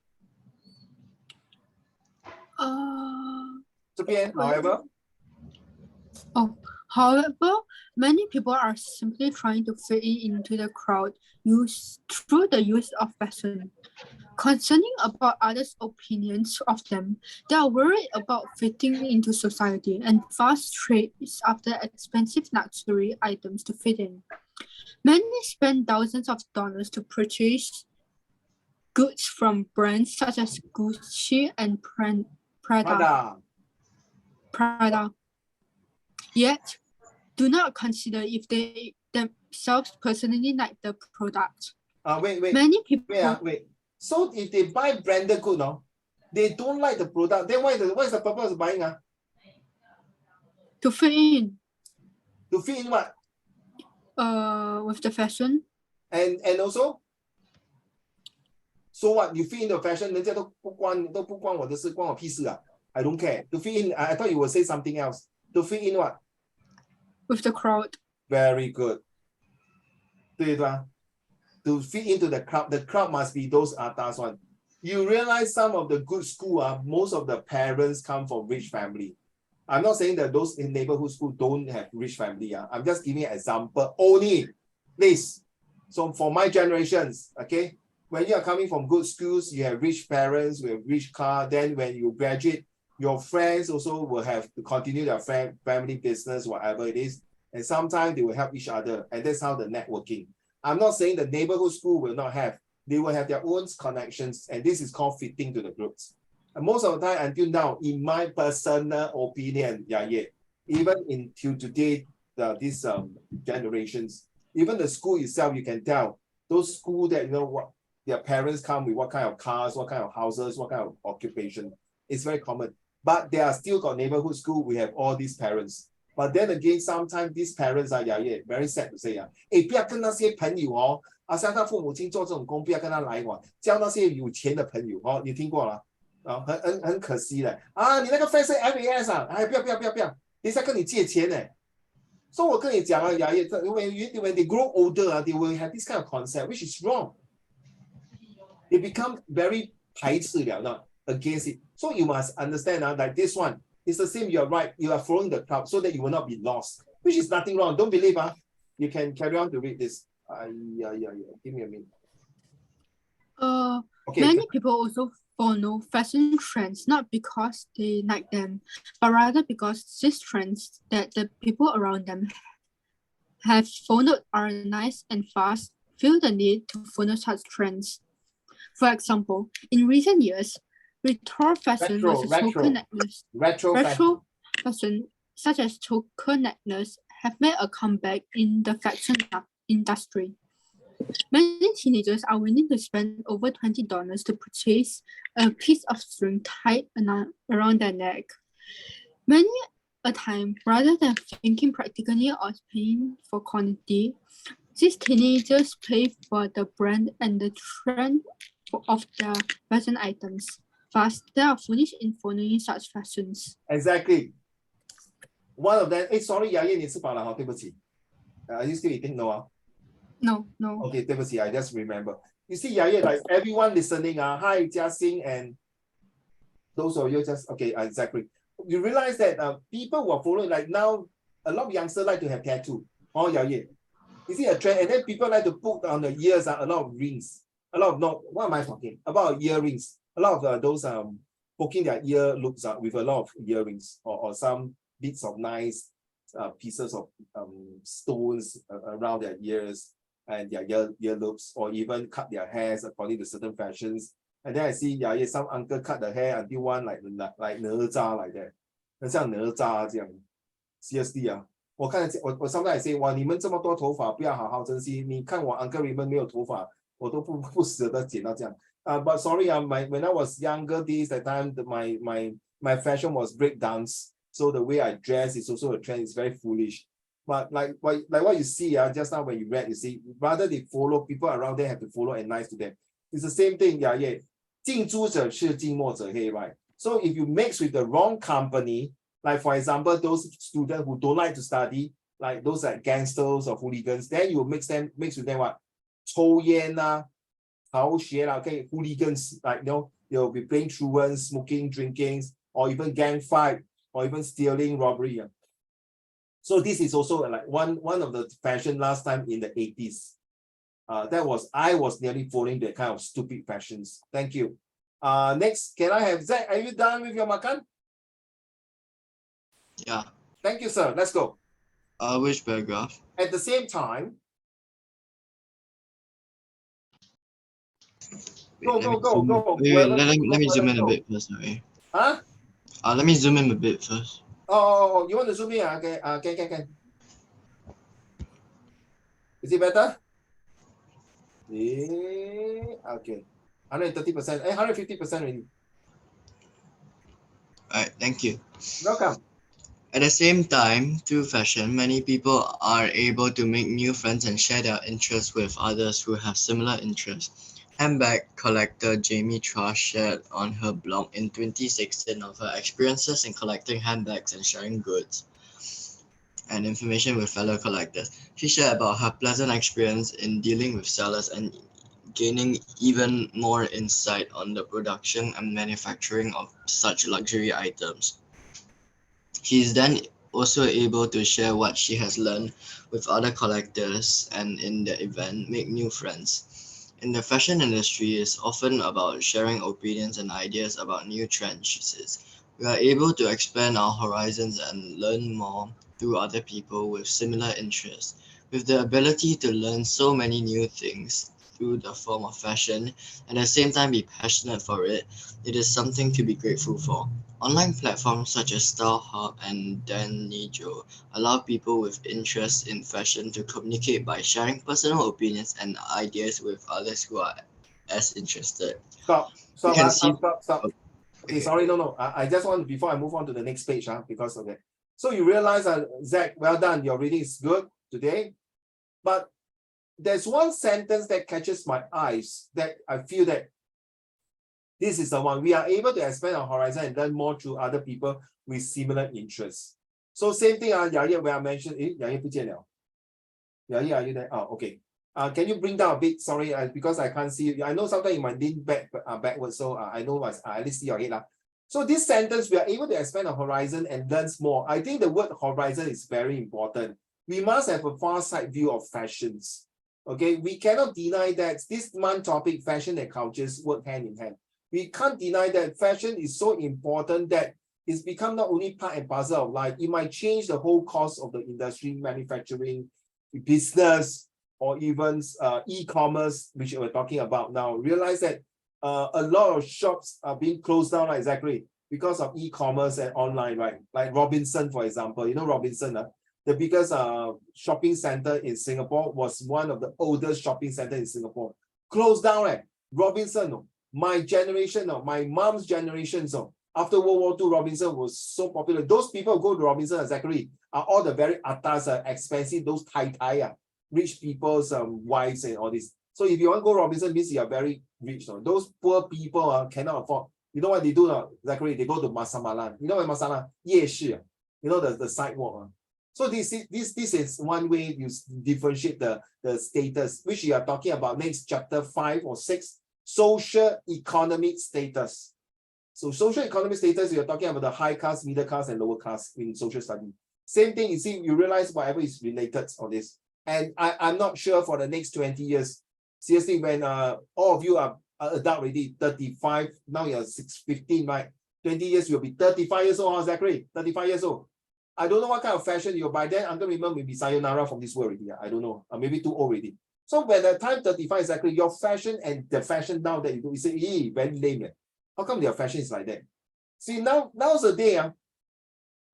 However, many people are simply trying to fit into the crowd through the use of fashion. Concerning about others' opinions of them, they are worried about fitting into society and fast chase after expensive luxury items to fit in. Many spend thousands of dollars to purchase goods from brands such as Gucci and Prada. Yet, do not consider if they themselves personally like the product. Wait. Many people. Wait. So if they buy branded good, no, they don't like the product. Then what is the purpose of buying? To fit in. To fit in what? With the fashion. And also. So what? You fit in the fashion, 人家都不关我的事，关我屁事啊 I don't care. To fit in, I thought you would say something else. To fit in what? With the crowd. Very good. 对吧? To fit into the crowd must be those atas one. You realize some of the good school, most of the parents come from rich family. I'm not saying that those in neighborhood school don't have rich family. I'm just giving an example only. Please. So for my generations, okay, when you are coming from good schools, you have rich parents, you have rich car. Then when you graduate, your friends also will have to continue their family business, whatever it is. And sometimes they will help each other. And that's how the networking. I'm not saying the neighborhood school will not have. They will have their own connections. And this is called fitting to the groups. And most of the time, until now, in my personal opinion, even until today, these generations. Even the school itself, you can tell those school that what their parents come with what kind of cars, what kind of houses, what kind of occupation. It's very common. But they are still got neighborhood school. We have all these parents. But then again, sometimes these parents are very sad to say 不要跟那些朋友像他父母亲做这种工，不要跟他来往，交那些有钱的朋友你听过了很可惜的你那个 friend 是 MAS 不要，等一下跟你借钱呢。所以我跟你讲when they grow older they will have this kind of concept, which is wrong. They become very 排斥了against it. So you must understand that this one is the same. You're right. You are following the crowd so that you will not be lost, which is nothing wrong. Don't believe you can carry on to read this. Give me a minute. Okay. Many people also follow fashion trends not because they like them, but rather because these trends that the people around them have followed are nice and fast, feel the need to follow such trends. For example, in recent years, retro fashion retro fashion such as choker necklace have made a comeback in the fashion industry. Many teenagers are willing to spend over $20 to purchase a piece of string tied around their neck. Many a time, rather than thinking practically or paying for quantity, these teenagers pay for the brand and the trend of their fashion items. Thus, they are foolish in following such fashions. Exactly. One of them. Sorry, 雅燕，你吃饱了对不起。Are you still eating? No. No. Okay, 对不起, I just remember. You see, like everyone listening, hi, Jiaxing, and those of you just, okay, exactly. You realize that people who are following, like now, a lot of youngsters like to have tattoo. You see a trend, and then people like to put on the ears a lot of rings. What am I talking about? Earrings. A lot of those poking their ear loops with a lot of earrings or some bits of nice pieces of stones around their ears and their ear loops, or even cut their hairs according to certain fashions. And then I see some uncle cut the hair until one like哪吒 like that. 很像哪吒这样。Seriously 我sometimes I say 哇，你们这么多头发，不要好好珍惜。你看我 Uncle Raymond 没有头发，我都不舍得剪到这样。But sorry, when I was younger days, that time my fashion was break dance. So the way I dress is also a trend. It's very foolish. But like what you see just now when you read, you see, rather they follow, people around there have to follow and nice to them. It's the same thing, 近朱者赤，近墨者黑, right? So if you mix with the wrong company, like for example, those students who don't like to study, like those like gangsters or hooligans, then you mix with them what? 抽烟逃学okay, hooligans, like they'll be playing truant, smoking, drinking, or even gang fight, or even stealing, robbery. So this is also like one of the fashion last time in the 80s. I was nearly following that kind of stupid fashions. Thank you. Next, can I have Zach? Are you done with your makan? Yeah. Thank you, sir. Let's go. Which paragraph? At the same time. Go. Let me zoom in a bit first, sorry. Huh? Let me zoom in a bit first. Oh, you want to zoom in? Okay. Can. Is it better? Yeah. Okay. 130%. 150% already. Alright, thank you. Welcome. At the same time, through fashion, many people are able to make new friends and share their interests with others who have similar interests. Handbag collector Jamie Chua shared on her blog in 2016 of her experiences in collecting handbags and sharing goods and information with fellow collectors. She shared about her pleasant experience in dealing with sellers and gaining even more insight on the production and manufacturing of such luxury items. She is then also able to share what she has learned with other collectors and in the event make new friends. In the fashion industry, it's often about sharing opinions and ideas about new trends. We are able to expand our horizons and learn more through other people with similar interests. With the ability to learn so many new things, through the form of fashion and at the same time be passionate for it, it is something to be grateful for. Online platforms such as Style Hub and Danijo allow people with interest in fashion to communicate by sharing personal opinions and ideas with others who are as interested. Stop. You Stop. can Stop. Okay, sorry, no. I just want, before I move on to the next page, because of that. So you realize, Zach, well done. Your reading is good today. But there's one sentence that catches my eyes that I feel that this is the one. We are able to expand our horizon and learn more through other people with similar interests. So same thing, Yaya, where I mentioned, Yaya 不见了. Yaya, are you there? Oh, okay. Can you bring down a bit? Sorry, because I can't see you. I know sometimes you might lean backwards, so I know I at least see your head. So this sentence, we are able to expand our horizon and learn more. I think the word horizon is very important. We must have a far side view of fashions. Okay, we cannot deny that this month topic, fashion and cultures, work hand in hand. We can't deny that fashion is so important that it's become not only part and parcel of life, it might change the whole course of the industry, manufacturing, business, or even e-commerce, which we're talking about now. Realize that a lot of shops are being closed down, right, Zachary, because of e-commerce and online, right? Like Robinson, for example. You know Robinson, the biggest shopping center in Singapore was one of the oldest shopping centers in Singapore. Closed down, right? Robinson, my generation, my mom's generation, after World War II, Robinson was so popular. Those people who go to Robinson, Zachary, are all the very atas, expensive, those tie, rich people's wives and all this. So if you want to go Robinson, means you are very rich. Those poor people cannot afford. You know what they do now, Zachary? They go to Masamalan. You know what Masamalan? 夜市. You know the sidewalk. So this is one way you differentiate the status, which you are talking about next chapter 5 or 6, social economic status. So social economic status, you're talking about the high class, middle class, and lower class in social study. Same thing, you see, you realize whatever is related on this. And I'm not sure for the next 20 years, seriously, when all of you are adult already, 35, now you're 15, right? 20 years, you'll be 35 years old, Zachary, 35 years old. I don't know what kind of fashion you'll buy then. Uncle Raymond will be sayonara from this world already. I don't know, maybe too old already. So when the time 35 exactly, your fashion and the fashion now that you do, you say, very lame. How come their fashion is like that? See, now's the day.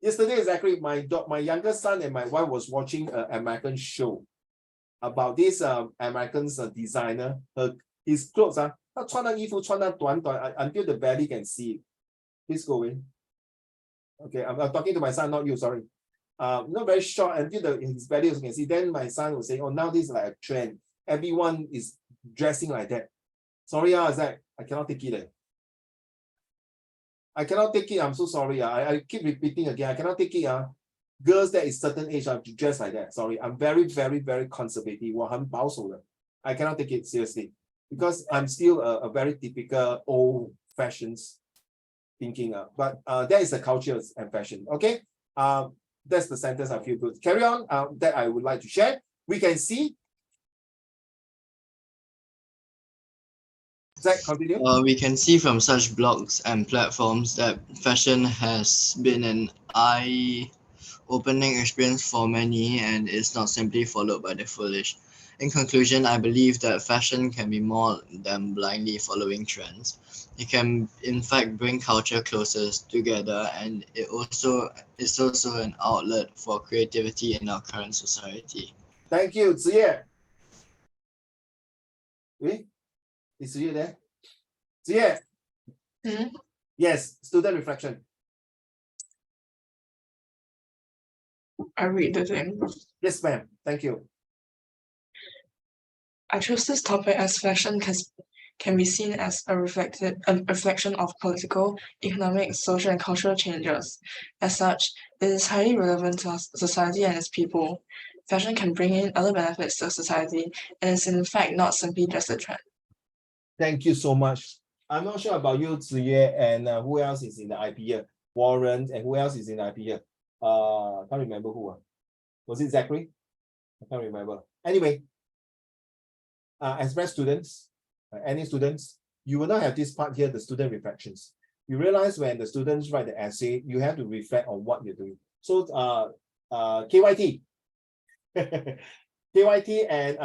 Yesterday, exactly, my younger son and my wife was watching an American show about this American designer. His clothes, 他穿的衣服穿得短 until the belly can see it. Please go away. Okay, I'm talking to my son, not you, sorry. Not very short until his belly also can see. Then my son will say, oh, now this is like a trend. Everyone is dressing like that. Sorry, Zach, I cannot take it. I cannot take it. I'm so sorry. I keep repeating again. I cannot take it. Girls that is certain age are dressed like that. Sorry, I'm very, very, very conservative. I cannot take it seriously because I'm still a very typical old fashions thinking. But that is the culture and fashion. Okay. That's the sentence I feel good. Carry on. That I would like to share. We can see. Zach, continue. We can see from such blogs and platforms that fashion has been an eye-opening experience for many and is not simply followed by the foolish. In conclusion, I believe that fashion can be more than blindly following trends. It can, in fact, bring culture closer together, and it is also an outlet for creativity in our current society. Thank you, Ziye. Oui? Is Ziye there? Ziye? Yes, student reflection. I read the thing. Yes, ma'am. Thank you. I chose this topic as fashion can be seen as a reflection of political, economic, social, and cultural changes. As such, it is highly relevant to society and its people. Fashion can bring in other benefits to society and is in fact not simply just a trend. Thank you so much. I'm not sure about you, Ziye, and who else is in the IP here? Warren, and who else is in the IP here? I can't remember who. Was it Zachary? I can't remember. Anyway, as best students, any students, you will not have this part here, the student reflections. You realize when the students write the essay, you have to reflect on what you're doing. So KYT. KYT and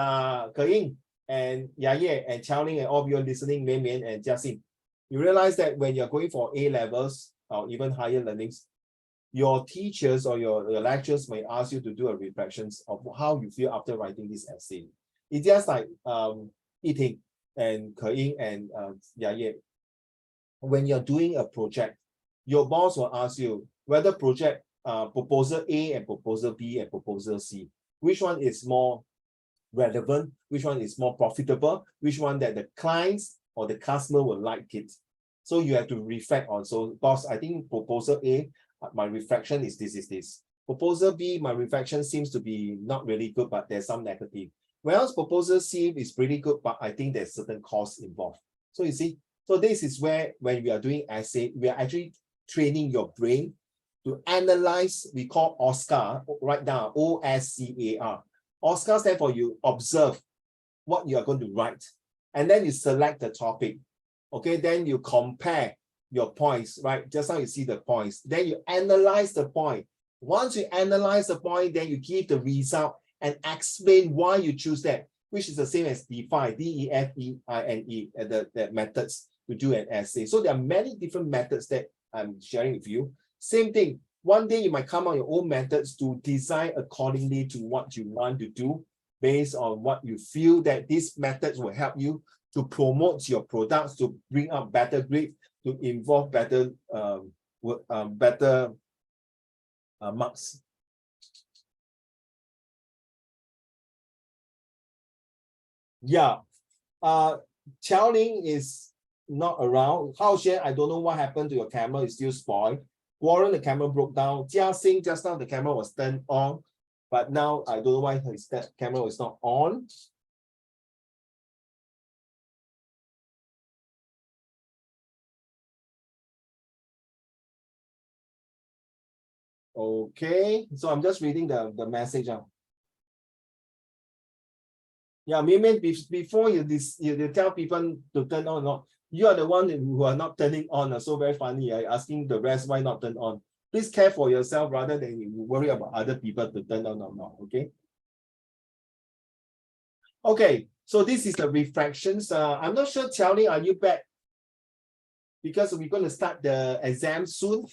Ke Ying, and Yaye and Chowling and all of you listening, Mian Mian and Jiaxin, you realize that when you're going for A levels or even higher learnings, your teachers or your lecturers may ask you to do a reflections of how you feel after writing this essay. It's just like Yiting and Ke-Ying and Yaye. When you're doing a project, your boss will ask you whether project proposal A and proposal B and proposal C, which one is more relevant, which one is more profitable, which one that the clients or the customer will like it. So you have to reflect on. So boss, I think proposal A, my reflection is this. Proposal B, my reflection seems to be not really good, but there's some negative. Whereas proposal C is pretty good, but I think there's certain costs involved. So you see, so this is where when we are doing essay, we are actually training your brain to analyze. We call OSCAR, right now, OSCAR. OSCAR stands for you observe what you are going to write, and then you select the topic. Okay, then you compare your points, right? Just now you see the points. Then you analyze the point. Once you analyze the point, then you give the result and explain why you choose that, which is the same as define, DEFEINE, the methods to do an essay. So there are many different methods that I'm sharing with you. Same thing. One day you might come out your own methods to design accordingly to what you want to do based on what you feel that these methods will help you to promote your products, to bring up better grades, to involve better marks. Yeah, Chowling is not around. Hao Xuan, I don't know what happened to your camera, it's still spoiled. Warren, the camera broke down. Jiaxing, just now the camera was turned on, but now I don't know why his camera is not on. Okay, so I'm just reading the message out. Yeah, maybe before you tell people to turn on or not, you are the one who are not turning on. So very funny. Asking the rest why not turn on. Please care for yourself rather than you worry about other people to turn on or not. Okay. Okay, so this is the refractions. I'm not sure, Charlie, are you back? Because we're going to start the exam soon.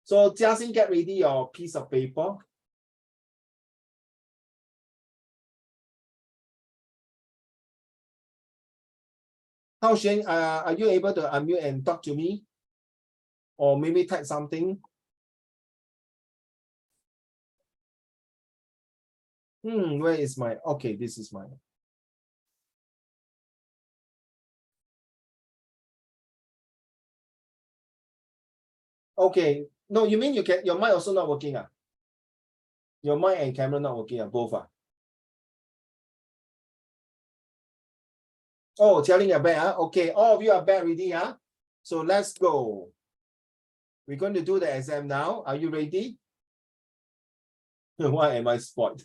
So Jiaxing, get ready your piece of paper. Hao Xuan, are you able to unmute and talk to me? Or maybe type something? Where is my, okay, this is my. Okay, no, you mean you can, your mic also not working? Your mic and camera not working, both? Oh, telling you back, okay, all of you are back ready, so let's go. We're going to do the exam now. Are you ready? Why am I spoiled?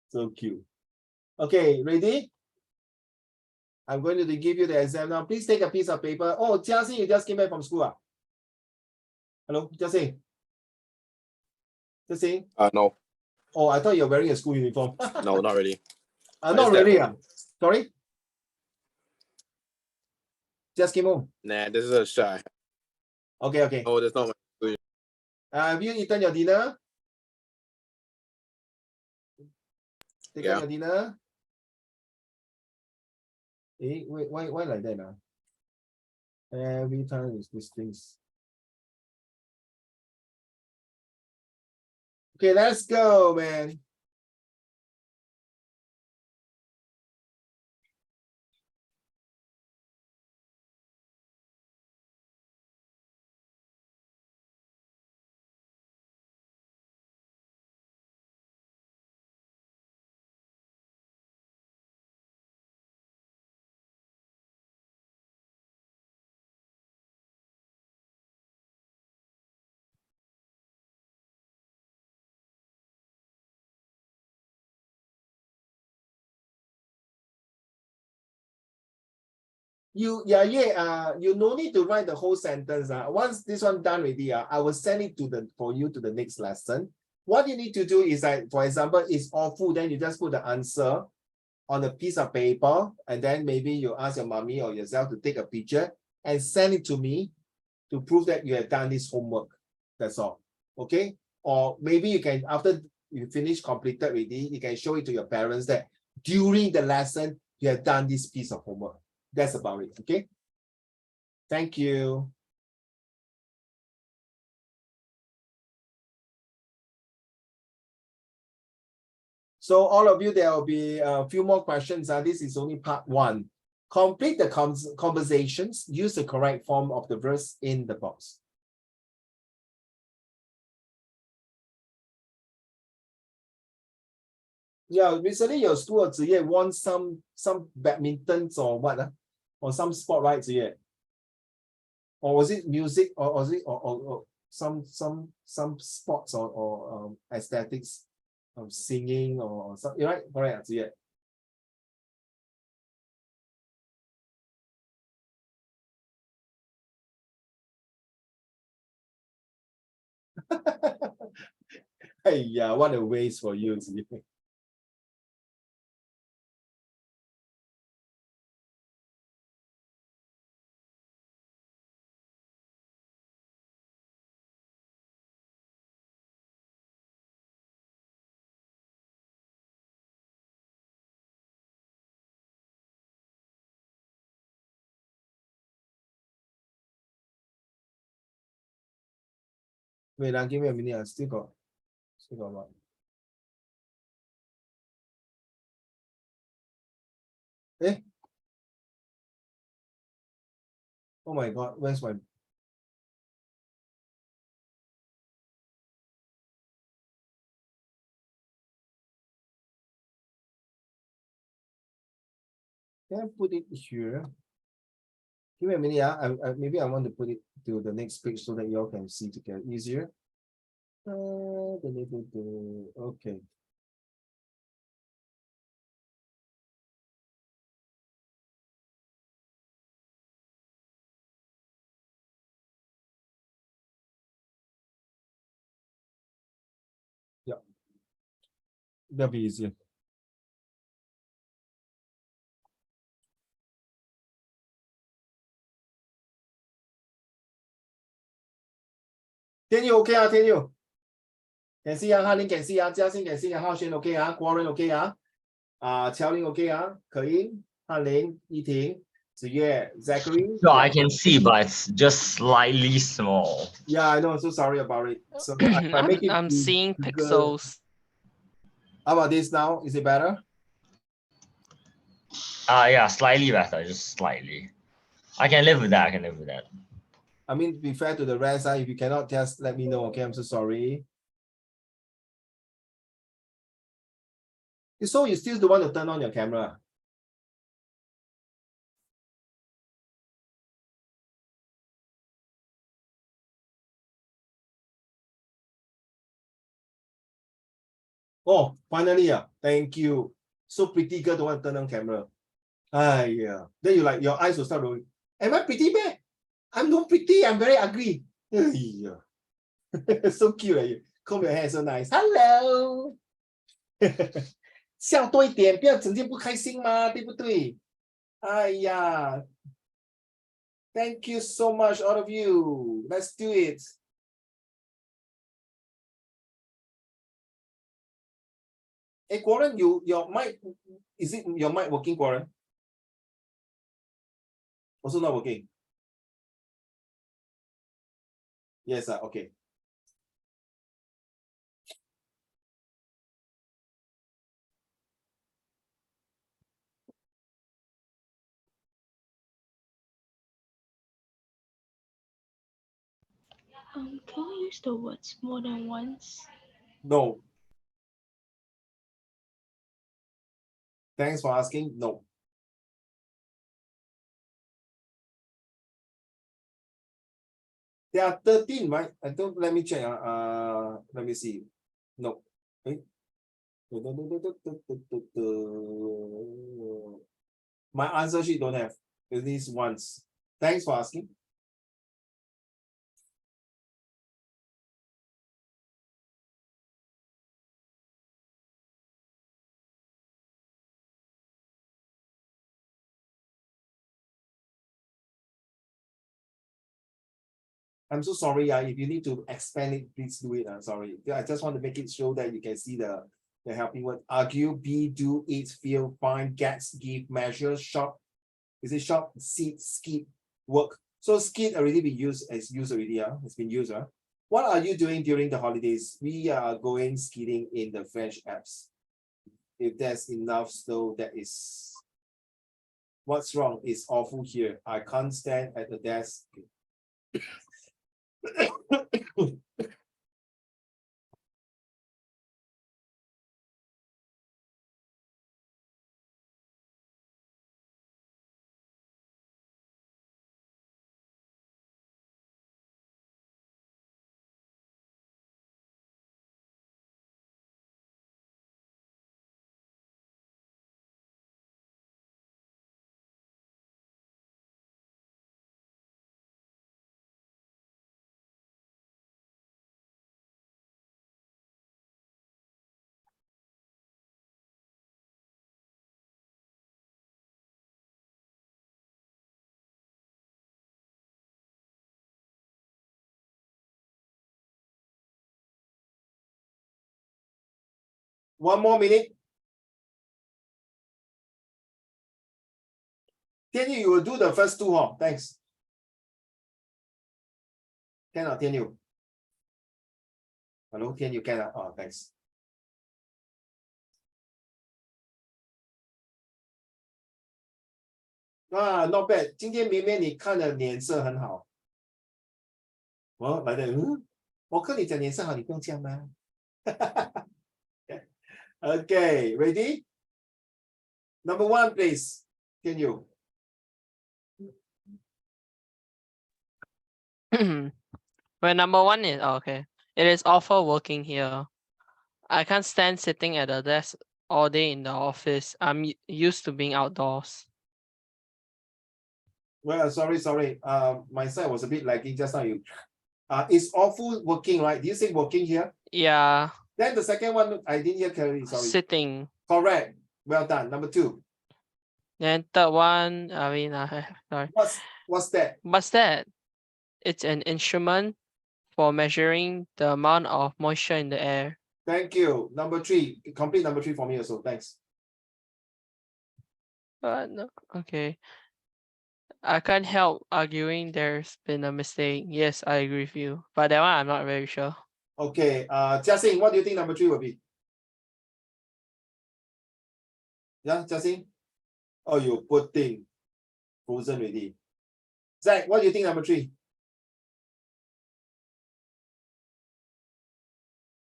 So cute. Okay, ready? I'm going to give you the exam now. Please take a piece of paper. Oh, Jiaxing, you just came back from school. Hello, Jiaxing. Jiaxing? No. Oh, I thought you're wearing a school uniform. No, not really. Not really. Sorry? Just came home. Nah, this is a shy. Okay. Oh, there's no my. Have you eaten your dinner? Taken your dinner? Wait, why like that? Every time it's these things. Okay, let's go, man. You no need to write the whole sentence. Once this one done already, I will send it for you to the next lesson. what you need to do is that, for example, it's awful, then you just put the answer on a piece of paper, and then maybe you ask your mommy or yourself to take a picture and send it to me to prove that you have done this homework. That's all. Okay? Or maybe you can, after you finish completed already, you can show it to your parents that during the lesson, you have done this piece of homework. That's about it. Okay? Thank you. So all of you, there will be a few more questions. This is only part 1. Complete the conversations. Use the correct form of the verse in the box. Yeah, recently your school or Ziye won some badmintons or what? Or some sport, right, Ziye? Or was it music, or was it or some sports or aesthetics of singing or something, right? Correct, Ziye. Hey, yeah, what a waste for you, Ziye. Wait, give me a minute. I still got what? Eh? Oh my God, where's my? Can I put it here? Give me a minute. Maybe I want to put it to the next page so that you all can see together easier. Okay. Yeah, that'll be easier. Can you okay? Can you? Can see Hanlin can see Jiaxin can see Hao Xuan okay? Warren okay? Qiaoling okay? Ke Hanlin, Yiting, Ziye, Zachary. No, Yeah. I can see, but it's just slightly small. Yeah, I know. I'm so sorry about it. So I make it. I'm seeing bigger. pixels. How about this now? Is it better? Yeah, slightly better, just slightly. I can live with that. I can live with that. I mean, to be fair to the rest, if you cannot just let me know, okay? I'm so sorry. So you still don't want to turn on your camera? Oh, finally, thank you. So pretty girl don't want to turn on camera. Yeah. Then you like your eyes will start rolling. Am I pretty bad? I'm not pretty. I'm very ugly. So cute, you comb your hair so nice. Hello. 笑多一点，不要整天不开心嘛，对不对？哎呀 ，Thank you so much, all of you. Let's do it. Hey, Warren, your mic, is it your mic working, Warren? Also not working. Yes, okay. Can we use the words more than once? No. Thanks for asking. No. There are 13, right? I don't, let me check. Let me see. No. My answer sheet don't have. At least once. Thanks for asking. I'm so sorry. If you need to expand it, please do it. I'm sorry. I just want to make it show that you can see the helping word. Argue, be, do, eat, feel, find, gets, give, measure, shop. Is it shop, sit, skip, work? So skip already been used as used already. It's been used. What are you doing during the holidays? We are going skiing in the French Alps. If there's enough snow, that is. What's wrong? It's awful here. I can't stand at the desk. One more minute. Tianyu, you will do the first two, huh? Thanks. Cannot, Tianyu. Hello, Tianyu, cannot. Oh, thanks. Not bad. 今天绵绵你看的脸色很好。来的，我跟你讲脸色好，你不用这样吗？Okay, ready? Number one, please. Can you? Well, number one is okay. It is awful working here. I can't stand sitting at the desk all day in the office. I'm used to being outdoors. Well, sorry. My side was a bit lagging just now. It's awful working, right? Do you say working here? Yeah. Then the second one, I didn't hear clearly. Sorry. Sitting. Correct. Well done. Number two. Then third one, sorry. What's that? What's that? It's an instrument for measuring the amount of moisture in the air. Thank you. Number three. Complete number three for me also. Thanks. No. Okay. I can't help arguing there's been a mistake. Yes, I agree with you. But that one, I'm not very sure. Okay. Jiaxing, what do you think number three will be? Yeah, Jiaxing? Oh, you poor thing. Frozen already. Zach, what do you think number three?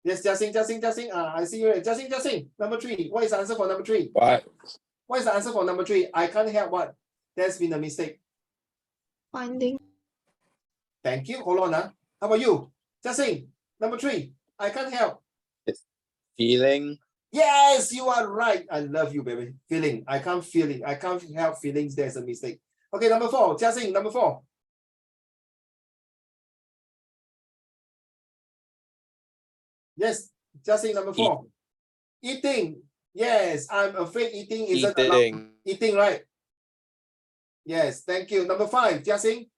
Yes, Jiaxing. I see you. Jiaxing. Number three. What is the answer for number three? What? What is the answer for number three? I can't help what? There's been a mistake. Finding. Thank you. Hold on. How about you? Jiaxing, number three. I can't help. It's feeling. Yes, you are right. I love you, baby. Feeling. I can't feel it. I can't help feelings. There's a mistake. Okay, number four. Jiaxing, number four. Yes, Jiaxing, number four. Eating. Yes, I'm afraid eating isn't allowed. Eating, right? Yes, thank you. Number five, Jiaxing.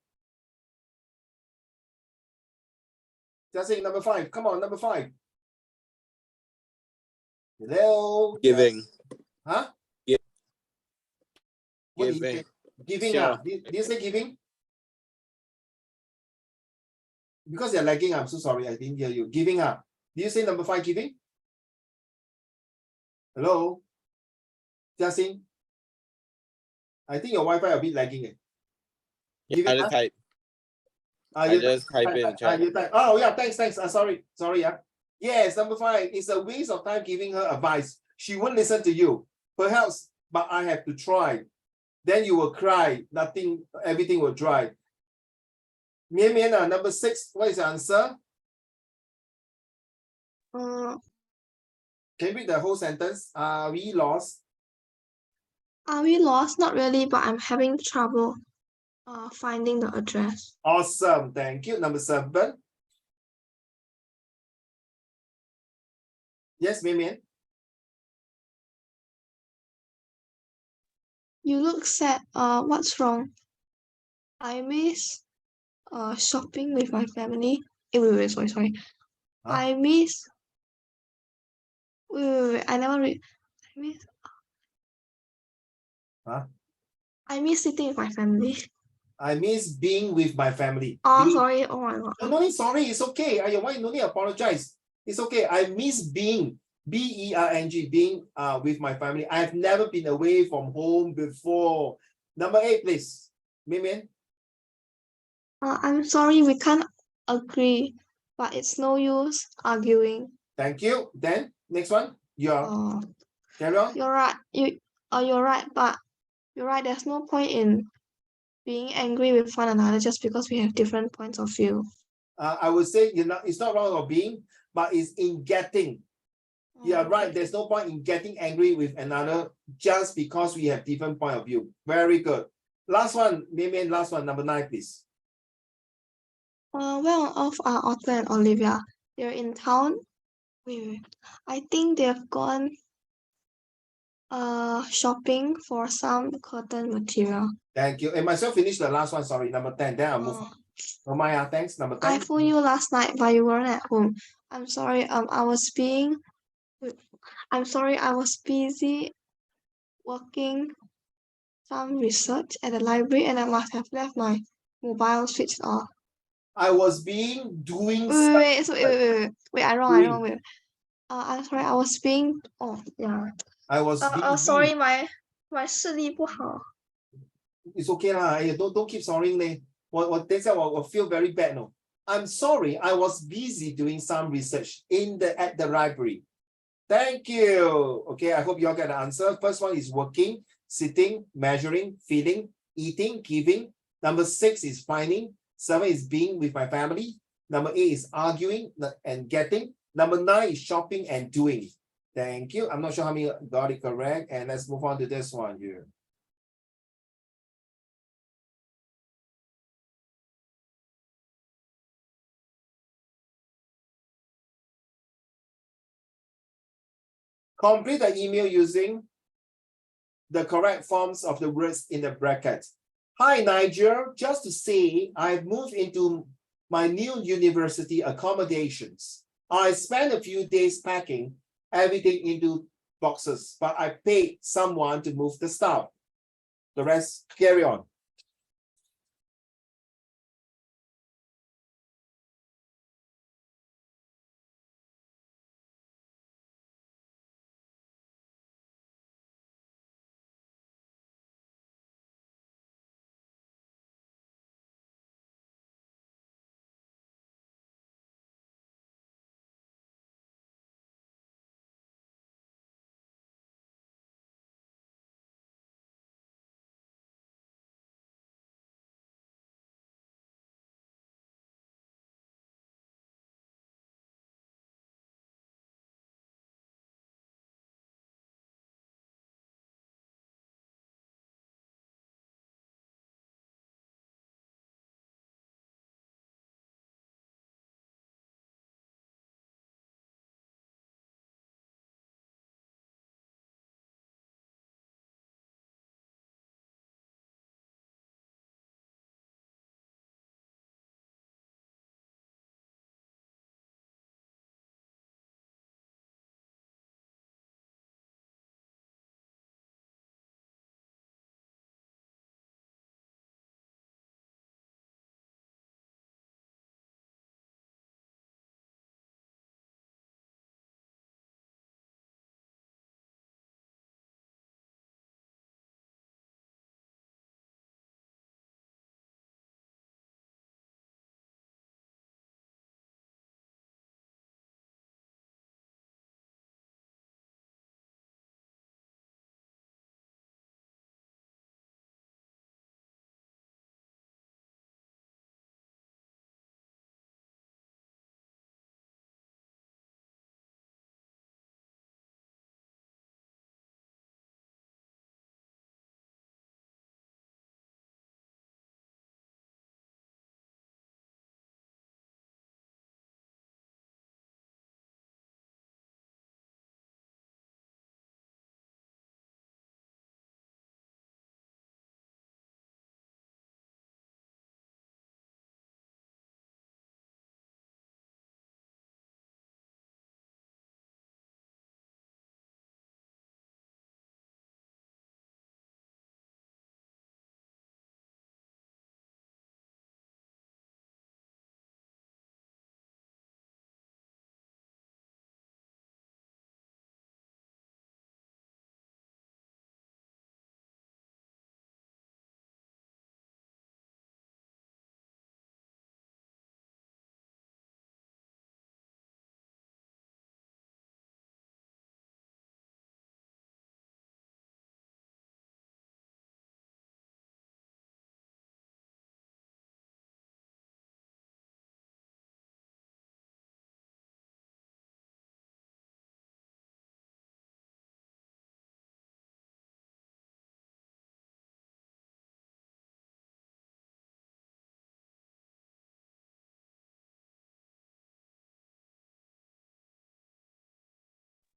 Jiaxing, number five. Come on, number five. Hello. Giving. Huh? Giving. Giving. Sure. Did you say giving? Because you're lagging, I'm so sorry. I didn't hear you. Giving up. Did you say number five, giving? Hello? Jiaxing? I think your Wi-Fi a bit lagging. I just type. I just type in chat. Oh, yeah, thanks. Sorry. Yes, number five. It's a waste of time giving her advice. She won't listen to you. Perhaps, but I have to try. Then you will cry. Nothing, everything will dry. Mian Mian, number six. What is the answer? Can you read the whole sentence? Are we lost? Are we lost? Not really, but I'm having trouble finding the address. Awesome. Thank you. Number seven. Yes, Mian Mian. You look sad. What's wrong? I miss shopping with my family. Wait, sorry. Huh? I miss. Wait, I never read. I miss. Huh? I miss sitting with my family. I miss being with my family. Oh, Being- sorry. Oh my god. No need sorry, it's okay. Why no need apologize? It's okay. I miss being, B-E-R-N-G, being with my family. I've never been away from home before. Number 8, please. Mimian. I'm sorry, we can't agree, but it's no use arguing. Thank you. Then next one. Oh, Carry on. you're right. You're right, but you're right. There's no point in being angry with one another just because we have different points of view. I would say it's not wrong of being, but it's in getting. Yeah, right. There's no point in getting angry with another just because we have different point of view. Very good. Last one, Mimian, last one, number 9, please. Well, of Arthur and Olivia, they're in town. Wait. I think they've gone shopping for some curtain material. Thank you. And myself finish the last one. Sorry, number 10. Then I'll move. Oh my, thanks. Number 10. I phoned you last night, but you weren't at home. I'm sorry. I'm sorry. I was busy working some research at the library, and I must have left my mobile switched off. I was doing something. Wait, I wrong. Wait. I'm sorry. I was being. Oh yeah. I was sorry. My 视力不好. It's okay lah. Don't keep sorry 呢。我feel very bad no. I'm sorry. I was busy doing some research at the library. Thank you. Okay, I hope you all get the answer. First one is working, sitting, measuring, feeding, eating, giving. Number 6 is finding. 7 is being with my family. Number 8 is arguing and getting. Number 9 is shopping and doing. Thank you. I'm not sure how many got it correct. And let's move on to this one here. Complete the email using the correct forms of the words in the bracket. Hi, Nigel. Just to say, I've moved into my new university accommodations. I spent a few days packing everything into boxes, but I paid someone to move the stuff. The rest, carry on.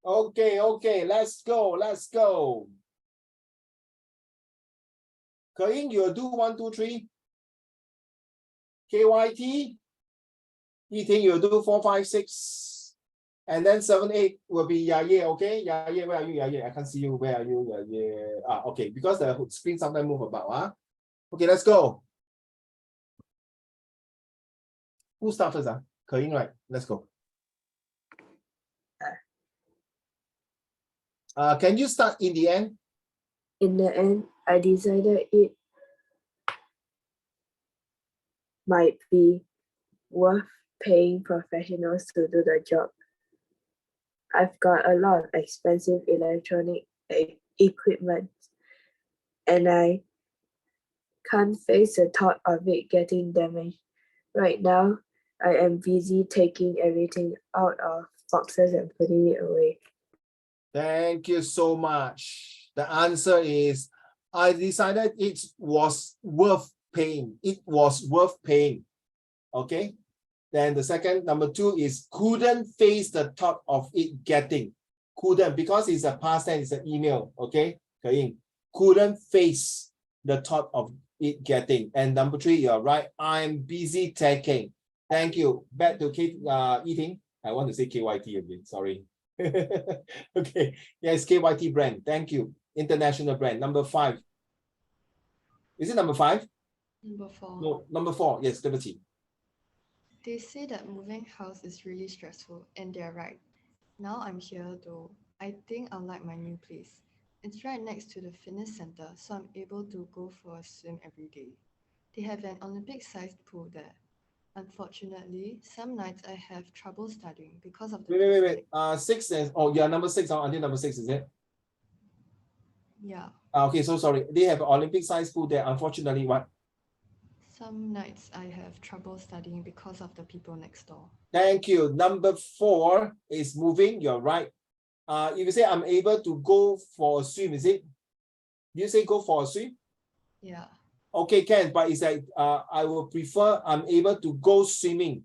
Okay, let's go. Ke-ying, you'll do 1, 2, 3. KYT. Yi-ting, you'll do 4, 5, 6. And then 7, 8 will be Yaye, okay? Yaye, where are you, Yaye? I can't see you. Where are you, Yaye? Okay, because the screen sometimes move about. Okay, let's go. Who starts first? Ke-ying, right? Let's go. Can you start in the end? In the end, I decided it might be worth paying professionals to do the job. I've got a lot of expensive electronic equipment, and I can't face the thought of it getting damaged. Right now, I am busy taking everything out of boxes and putting it away. Thank you so much. The answer is, I decided it was worth paying. It was worth paying. Okay. Then the second, number 2 is couldn't face the thought of it getting. Couldn't, because it's a past tense, it's an email. Okay. Ke-ying. Couldn't face the thought of it getting. And number 3, you're right. I'm busy taking. Thank you. Back to Yi-ting. I want to say KYT again. Sorry. Okay. Yes, KYT brand. Thank you. International brand. Number 5. Is it number 5? Number 4. No, number 4. Yes, Liberty. They say that moving house is really stressful, and they're right. Now I'm here though. I think I'll like my new place. It's right next to the fitness center, so I'm able to go for a swim every day. They have an Olympic-sized pool there. Unfortunately, some nights I have trouble studying because of the Wait. 6 is, oh yeah, number 6. Until number 6, is it? Yeah. Okay, so sorry. They have an Olympic-sized pool there. Unfortunately, what? Some nights I have trouble studying because of the people next door. Thank you. Number 4 is moving. You're right. If you say I'm able to go for a swim, is it? You say go for a swim? Yeah. Okay, can, but it's like I will prefer I'm able to go swimming.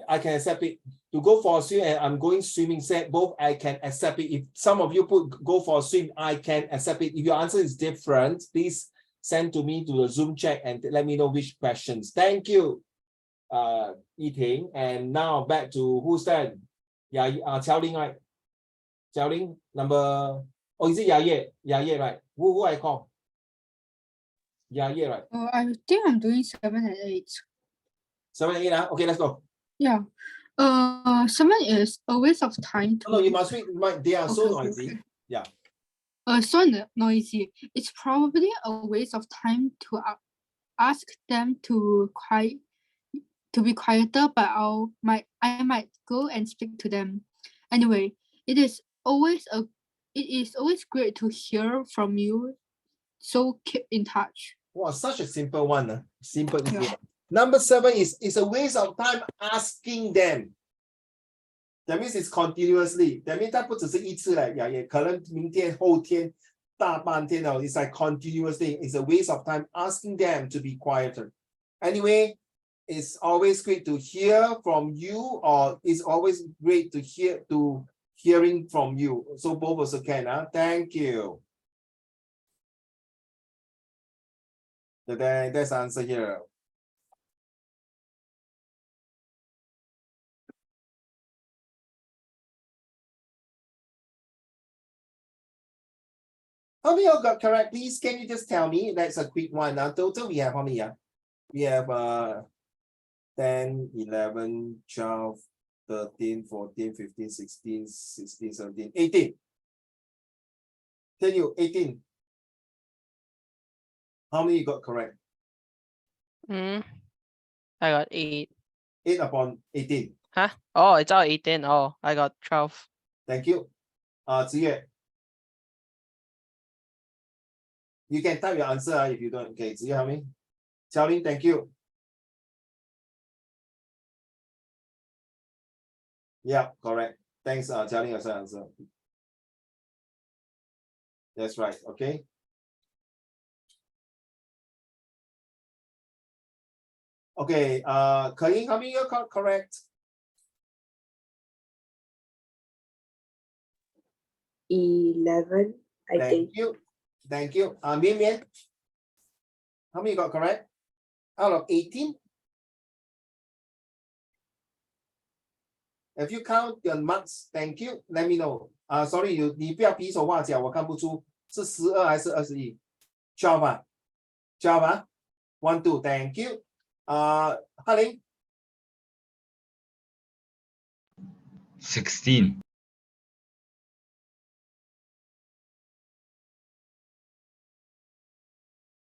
I can accept it. To go for a swim and I'm going swimming, say both I can accept it. If some of you put go for a swim, I can accept it. If your answer is different, please send to me to the Zoom chat and let me know which questions. Thank you, Yi-ting. And now back to who's that? Yeah, Qiao Ling, right? Qiao Ling, number, oh, is it Yaye? Yaye, right? Who I call? Yaye, right? I think I'm doing 7 and 8. 7 and 8, okay, let's go. Yeah. 7 is a waste of time to. No, you must read. They are so Okay, noisy. okay. Yeah. So noisy. It's probably a waste of time to ask them to be quieter, but I might go and speak to them. Anyway, it is always great to hear from you. So keep in touch. Wow, such a simple one. Simple. Yeah. Number 7 is a waste of time asking them. That means it's continuously. That means 它不只是一次来，也可能明天、后天、大半天哦。It's like continuously. It's a waste of time asking them to be quieter. Anyway, it's always great to hear from you, or it's always great to hearing from you. So both also can. Thank you. That's the answer here. How many of you got correct? Please, can you just tell me? That's a quick one. Now, total we have how many? We have 10, 11, 12, 13, 14, 15, 16, 16, 17, 18. Tell you 18. How many you got correct? I got 8. 8 upon 18. Huh? Oh, it's all 18. Oh, I got 12. Thank you. Ziyue. You can type your answer if you don't. Okay, Ziyue, how many? Xiao Ling, thank you. Yeah, correct. Thanks, Xiao Ling, your answer. That's right. Okay. Okay, Ke-ying, how many you got correct? 11, I Thank think. you. Thank you. Mian Mian, how many you got correct? Out of 18? If you count your marks, thank you. Let me know. Sorry, 你不要比手画脚，我看不出是12还是21。12啊，12啊，1, 2, thank you. 哈林 16.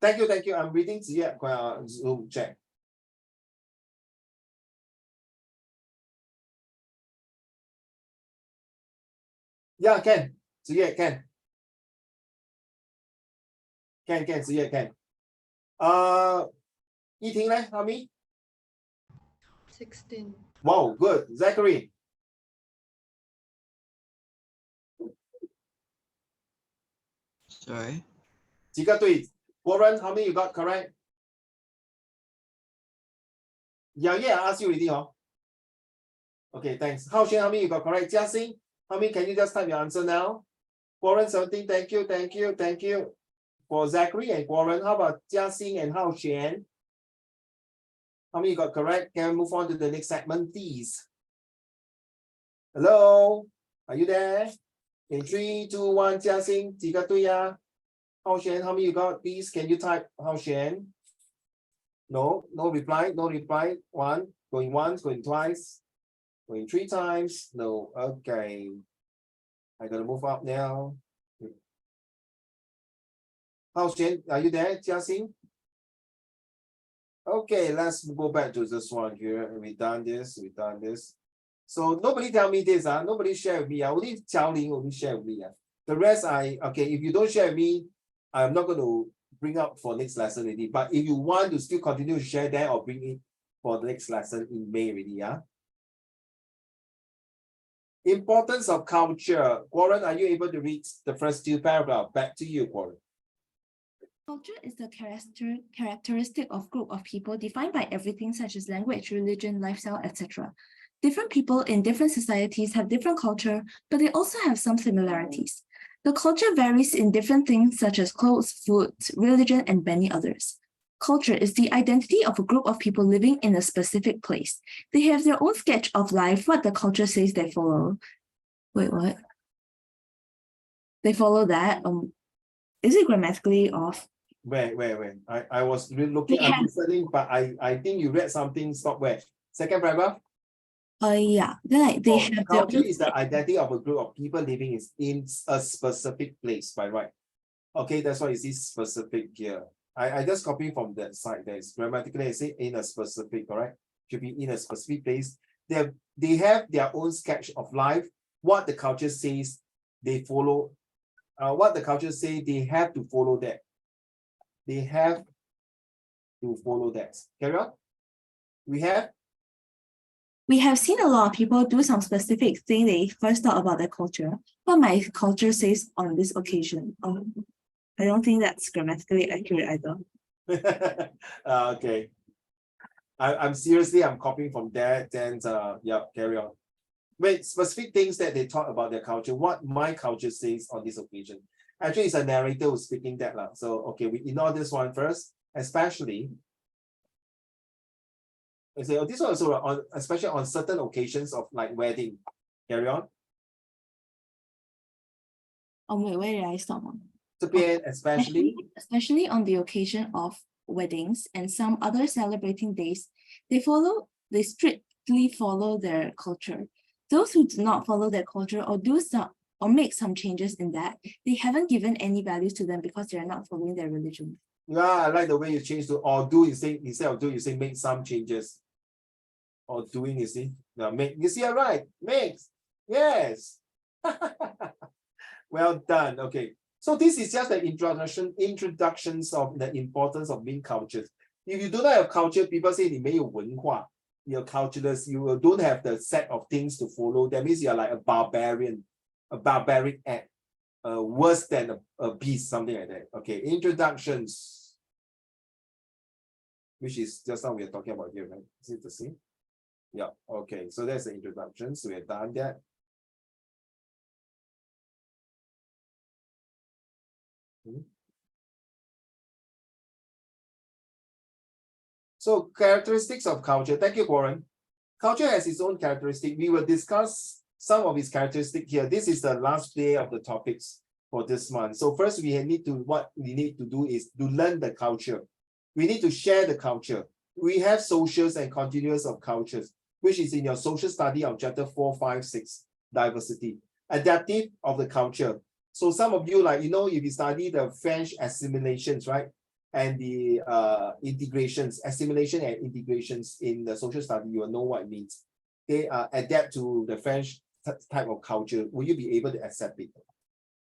Thank you, thank you. I'm reading Ziye. Zoom check. Yeah, can. Ziye, can. Can, Ziye, can. Yiting leh, how many? 16. Wow, good. Zachary. Sorry. 几个对？国人 how many you got correct? Yeah, I asked you already, huh? Okay, thanks. Hao Xuan, how many you got correct? Jia Xing, how many can you just type your answer now? Guoren 17, thank you, thank you, thank you. For Zachary and Guoren, how about Jia Xing and Hao Xuan? How many you got correct? Can we move on to the next segment, please? Hello, are you there? In 3, 2, 1, Jia Xing, 几个对呀？Hao Xuan, how many you got? Please, can you type Hao Xuan? No, no reply, no reply. One, going once, going twice, going 3 times. No, okay. I gotta move up now. Hao Xuan, are you there, Jia Xing? Okay, let's go back to this one here. We done this. So nobody tell me this, nobody share with me. Only Xiao Ling only share with me. The rest okay, if you don't share with me, I'm not going to bring up for next lesson already. But if you want to still continue to share that or bring it for the next lesson in May already, Importance of culture. Warren, are you able to read the first 2 paragraphs? Back to you, Warren. Culture is the characteristic of group of people defined by everything such as language, religion, lifestyle, etc. Different people in different societies have different culture, but they also have some similarities. The culture varies in different things such as clothes, food, religion, and many others. Culture is the identity of a group of people living in a specific place. They have their own sketch of life, what the culture says they follow. Wait, what? They follow that? Is it grammatically off? Wait. I was looking, I'm listening, but I think you read something, stop where? Second paragraph? Yeah. They have their culture own is the identity of a group of people living in a specific place, by right? Okay, that's why it is specific here. I just copy from that side. There's grammatically I say in a specific, correct? Should be in a specific place. They have their own sketch of life. What the culture says, they follow. What the culture say, they have to follow that. They have to follow that. Carry on. We have seen a lot of people do some specific thing they first thought about their culture. What my culture says on this occasion. I don't think that's grammatically accurate either. Okay. I'm copying from that. Then yeah, carry on. Wait, specific things that they talk about their culture. What my culture says on this occasion. Actually, it's a narrator who's speaking that. So okay, we ignore this one first, especially. This one also on, especially on certain occasions of like wedding. Carry on. Wait, where did I stop? Especially on the occasion of weddings and some other celebrating days, they strictly follow their culture. Those who do not follow their culture or make some changes in that, they haven't given any values to them because they are not following their religion. Yeah, I like the way you change to or do. You say instead of do, you say make some changes. Or doing, you see? Now make, you see, all right, makes, yes. Well done. Okay, so this is just the introductions of the importance of being cultured. If you don't have culture, people say 你没有文化, you're cultureless, you don't have the set of things to follow. That means you're like a barbarian, a barbaric act, worse than a beast, something like that. Okay, introductions, which is just now we're talking about here, right? Is it the same? Yeah, okay, so that's the introduction. So we're done that. So characteristics of culture. Thank you, Warren. Culture has its own characteristic. We will discuss some of its characteristics here. This is the last day of the topics for this month. So first what we need to do is to learn the culture. We need to share the culture. We have socials and continuous of cultures, which is in your social study of chapter 4, 5, 6, diversity. Adaptive of the culture. So some of you, like, if you study the French assimilations, right? And the integrations, assimilation and integrations in the social study, you will know what it means. They adapt to the French type of culture. Will you be able to accept it?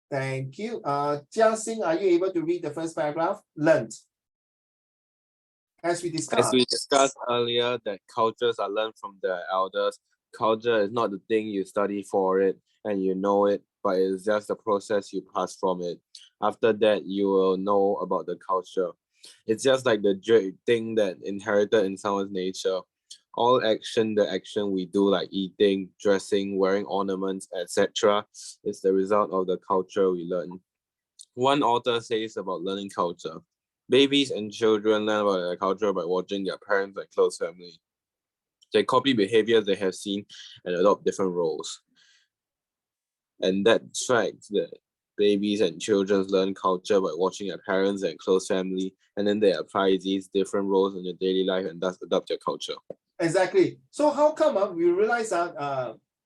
Thank you. Jiaxing, are you able to read the first paragraph? Learned. As we discussed earlier, that cultures are learned from their elders. Culture is not the thing you study for it and you know it, but it's just the process you pass from it. After that, you will know about the culture. It's just like the thing that inherited in someone's nature. All action, the action we do, like eating, dressing, wearing ornaments, etc., is the result of the culture we learn. One author says about learning culture: babies and children learn about their culture by watching their parents and close family. They copy behaviors they have seen and adopt different roles. And that's right, that babies and children learn culture by watching their parents and close family, and then they apply these different roles in their daily life and thus adopt their culture. Exactly. So how come we realize that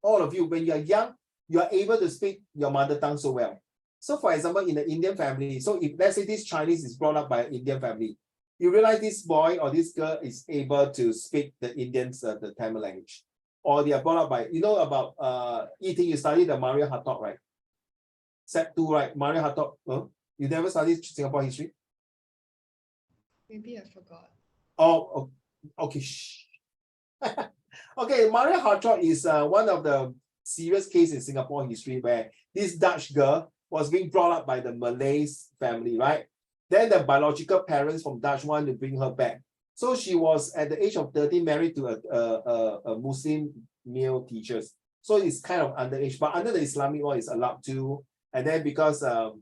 all of you, when you're young, you are able to speak your mother tongue so well. So for example, in the Indian family, so if let's say this Chinese is brought up by an Indian family, you realize this boy or this girl is able to speak the Indians, the Tamil language. Or they are brought up by, about eating, you study the Maria Hertog, right? Set 2, right? Maria Hertog. You never studied Singapore history? Maybe I forgot. Oh, okay. Okay, Maria Hertog is one of the serious cases in Singapore history where this Dutch girl was being brought up by the Malays family, right? Then the biological parents from Dutch wanted to bring her back. So she was at the age of 30 married to a Muslim male teacher. So it's kind of underage, but under the Islamic law, it's allowed to. And then because it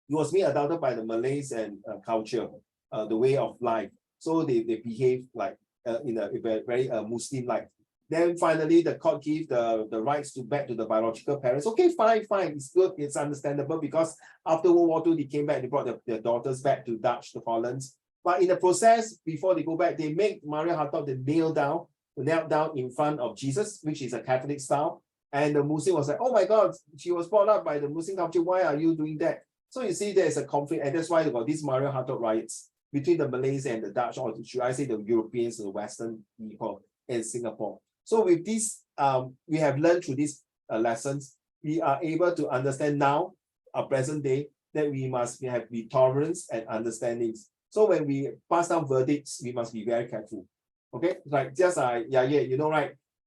was being adopted by the Malays and culture, the way of life. So they behave like in a very Muslim-like. Then finally, the court gave the rights back to the biological parents. Okay, fine, it's good, it's understandable, because after World War II, they came back, they brought their daughters back to Holland. But in the process, before they go back, they make Maria Hertog kneel down in front of Jesus, which is a Catholic style. And the Muslim was like, oh my God, she was brought up by the Muslim culture, why are you doing that? So you see, there's a conflict, and that's why they got these Maria Hertog riots between the Malays and the Dutch, or should I say the Europeans, the Western people in Singapore. So with this, we have learned through these lessons, we are able to understand now, our present day, that we must have the tolerance and understandings. So when we pass down verdicts, we must be very careful. Okay, like just right?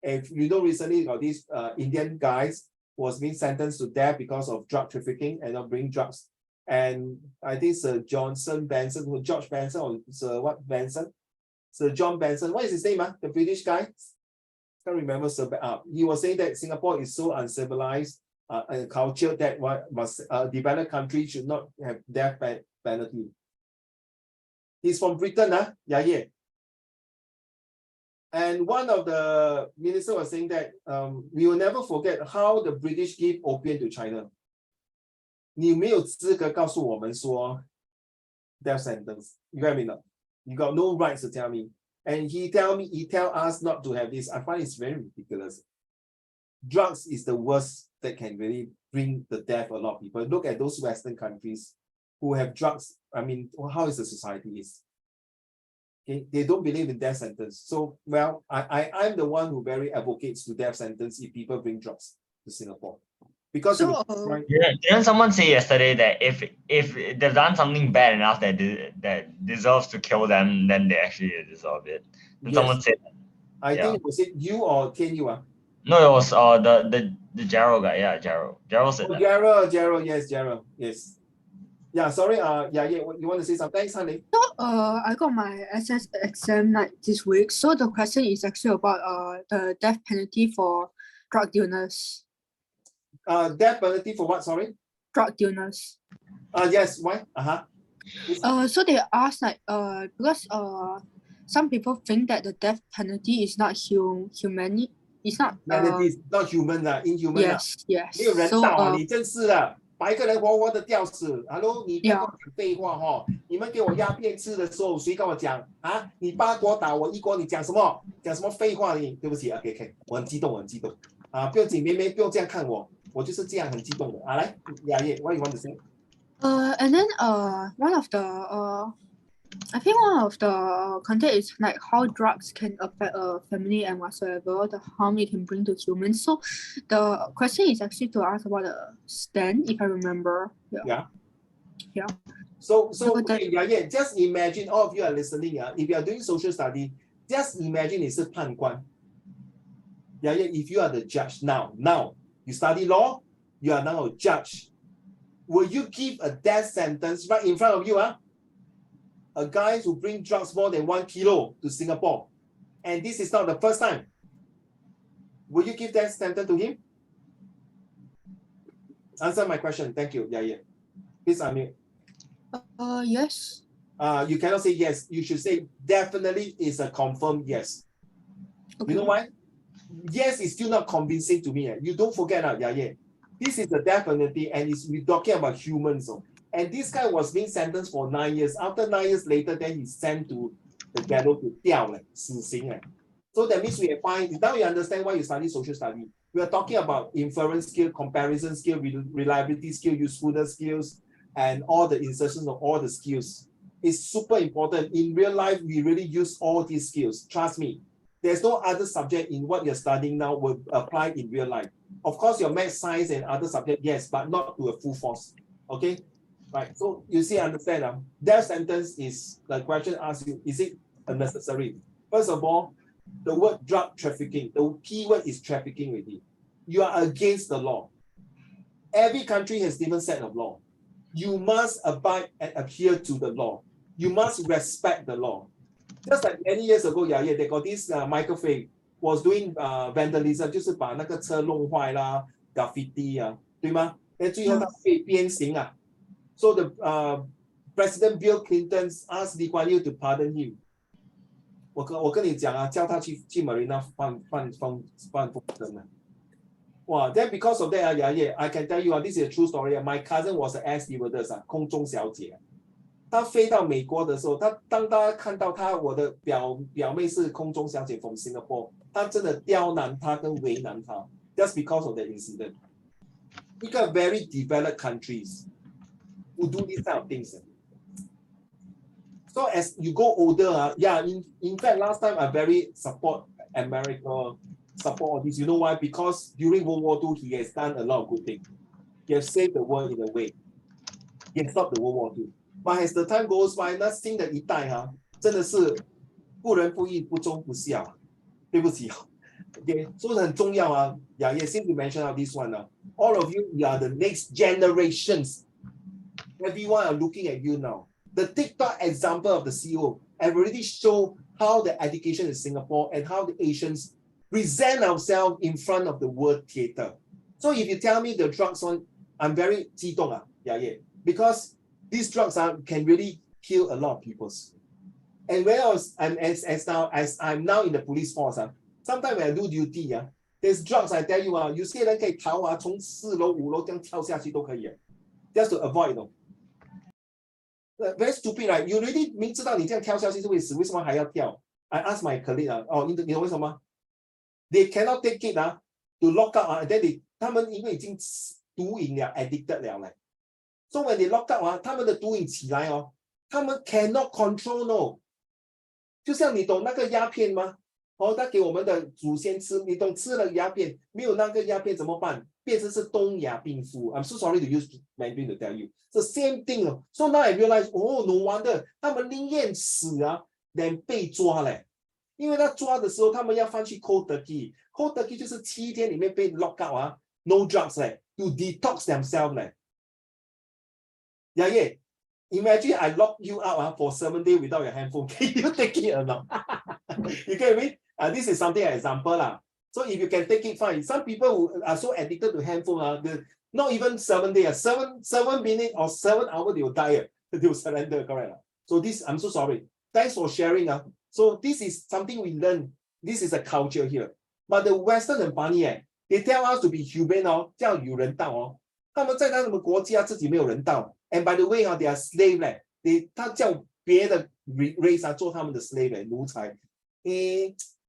If recently got these Indian guys was being sentenced to death because of drug trafficking and not bringing drugs. And I think Sir George Benson, or Sir Benson? Sir John Benson, what is his name? The British guy? Can't remember. He was saying that Singapore is so uncivilized a culture that developed country should not have death penalty. He's from Britain, yeah. And one of the ministers was saying that we will never forget how the British gave opium to China. 你没有资格告诉我们说 death sentence. You get me? You got no rights to tell me. And he tell us not to have this. I find it's very ridiculous. Drugs is the worst that can really bring the death of a lot of people. Look at those Western countries who have drugs. I mean, how is the society is? Okay, they don't believe in death sentence. So, well, I'm the one who very advocates to death sentence if people bring drugs to Singapore. Because didn't someone say yesterday that if they've done something bad enough that deserves to kill them, then they actually deserve it? Did someone say that? I think was it you or Tian? No, it was the Gerald guy. Yeah, Gerald. Gerald said that. Gerald, yes. Yeah, sorry. You want to say something? Thanks, honey. So I got my SS exam this week. So the question is actually about the death penalty for drug dealers. Death penalty for what? Sorry. drug dealers. Yes, why? So they asked like because some people think that the death penalty is not human. It's not Humanity, not human inhuman yes, yes. 没有人 So 道啊！你真是的，把一个人活活的吊死。Hello， 你不要跟 yeah. 我讲废话哈！你们给我鸦片吃的时候，谁跟我讲啊？你8国打我1国，你讲什么？讲什么废话你？对不起 ，OK， 我很激动，我很激动啊！不用紧，妹妹不用这样看我，我就是这样很激动的啊！来，雅叶 ，What you want to say？ And then one of the I think one of the content is like how drugs can affect a family and whatsoever, the harm it can bring to humans. So the question is actually to ask about the stand, if I remember. Yeah. So okay, yeah, just imagine all of you are listening. If you are doing social study, just imagine 你是判官. Yeah, if you are the judge now you study law, you are now a judge. Will you give a death sentence right in front of you? A guy who brings drugs more than 1 kilo to Singapore, and this is not the first time. Will you give death sentence to him? Answer my question. Thank you. Yeah. Please unmute. Yes. You cannot say yes. You should say definitely is a confirmed yes. Okay. You know why? Yes is still not convincing to me. You don't forget this is the death penalty, and we're talking about humans. And this guy was being sentenced for 9 years. After 9 years later, then he's sent to the gallows to 吊死刑. So that means we find now you understand why you study social study. We are talking about inference skill, comparison skill, reliability skill, usefulness skills, and all the insertions of all the skills. It's super important. In real life, we really use all these skills. Trust me. There's no other subject in what you're studying now will apply in real life. Of course, your math, science, and other subjects, yes, but not to a full force. Okay? Right. So you see, understand death sentence is the question asks you, is it unnecessary? First of all, the word drug trafficking, the key word is trafficking with it. You are against the law. Every country has different set of law. You must abide and adhere to the law. You must respect the law. Just like many years ago, they got this Michael Fay was doing vandalism, 就是把那个车弄坏啦 graffiti 对吗？最后他被鞭刑So the President Bill Clinton asked Lee Kuan Yew to pardon him. 我跟你讲叫他去 Marina 放风筝Wow, then because of that, I can tell you, this is a true story. My cousin was an air stewardess, 空中小姐。她飞到美国的时候，当大家看到她，我的表妹是空中小姐 from Singapore， 她真的刁难她跟为难她 ，just because of that incident. 一个 very developed countries who do these kind of things. So as you go older, in fact, last time I very support America, support all this. You know why? Because during World War II, he has done a lot of good things. He has saved the world in a way. He has stopped the World War II. But as the time goes by, 那新的一代真的是不仁不义、不忠不孝，对不起。Okay, 所以很重要since you mentioned this one all of you, you are the next generations. Everyone are looking at you now. The TikTok example of the CEO have already shown how the education in Singapore and how the Asians present ourselves in front of the world theater. So if you tell me the drugs one, I'm very 激动because these drugs can really kill a lot of people. And as I'm now in the police force, sometimes when I do duty, there's drugs I tell you, 有些人可以逃从4楼5楼这样跳下去都可以 just to avoid very stupid, right? You really 明知道你这样跳下去是会死，为什么还要跳 I asked my colleague 你懂为什么 They cannot take it to lock up and then 他们因为已经毒瘾了 addicted 了 So when they lock up 他们的毒瘾起来他们 cannot control no. 就像你懂那个鸦片吗？他给我们的祖先吃，你懂吃了鸦片，没有那个鸦片怎么办？变成是东亚病夫。I'm so sorry to use Mandarin to tell you. It's the same thing. So now I realize, no wonder 他们宁愿死than 被抓嘞。因为他抓的时候，他们要放去 cold turkey。cold turkey 就是7天里面被 lock out no drugs to detox themselves Imagine I lock you out for 7 days without your handphone. Can you take it or not? You get me? This is something example So if you can take it, fine. Some people who are so addicted to handphone, Not even 7 days, 7 minutes or 7 hours, they will die. They will surrender, correct? So this, I'm so sorry. Thanks for sharing. So this is something we learn. This is a culture here. But the Western and funny, they tell us to be humane, 叫有人道他们在他们国家自己没有人道。And by the way, they are slave 他叫别的 race 做他们的 slave 奴才。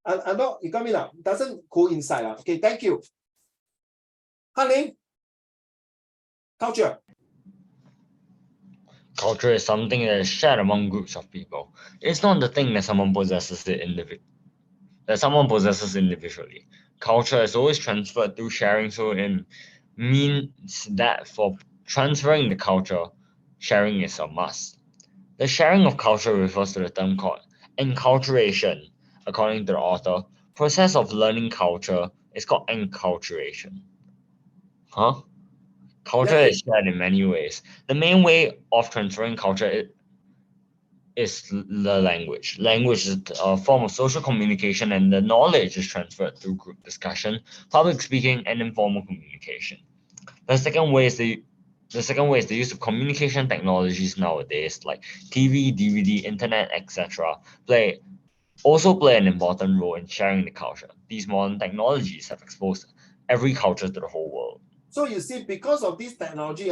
I'm not, you got me now. Doesn't coincide. Okay, thank you. Hanling, culture. Culture is something that is shared among groups of people. It's not the thing that someone possesses individually. Culture is always transferred through sharing, so it means that for transferring the culture, sharing is a must. The sharing of culture refers to the term called enculturation. According to the author, process of learning culture is called enculturation. Culture is shared in many ways. The main way of transferring culture is the language. Language is a form of social communication, and the knowledge is transferred through group discussion, public speaking, and informal communication. The second way is the use of communication technologies nowadays, like TV, DVD, internet, etc. also play an important role in sharing the culture. These modern technologies have exposed every culture to the whole world. So you see, because of this technology,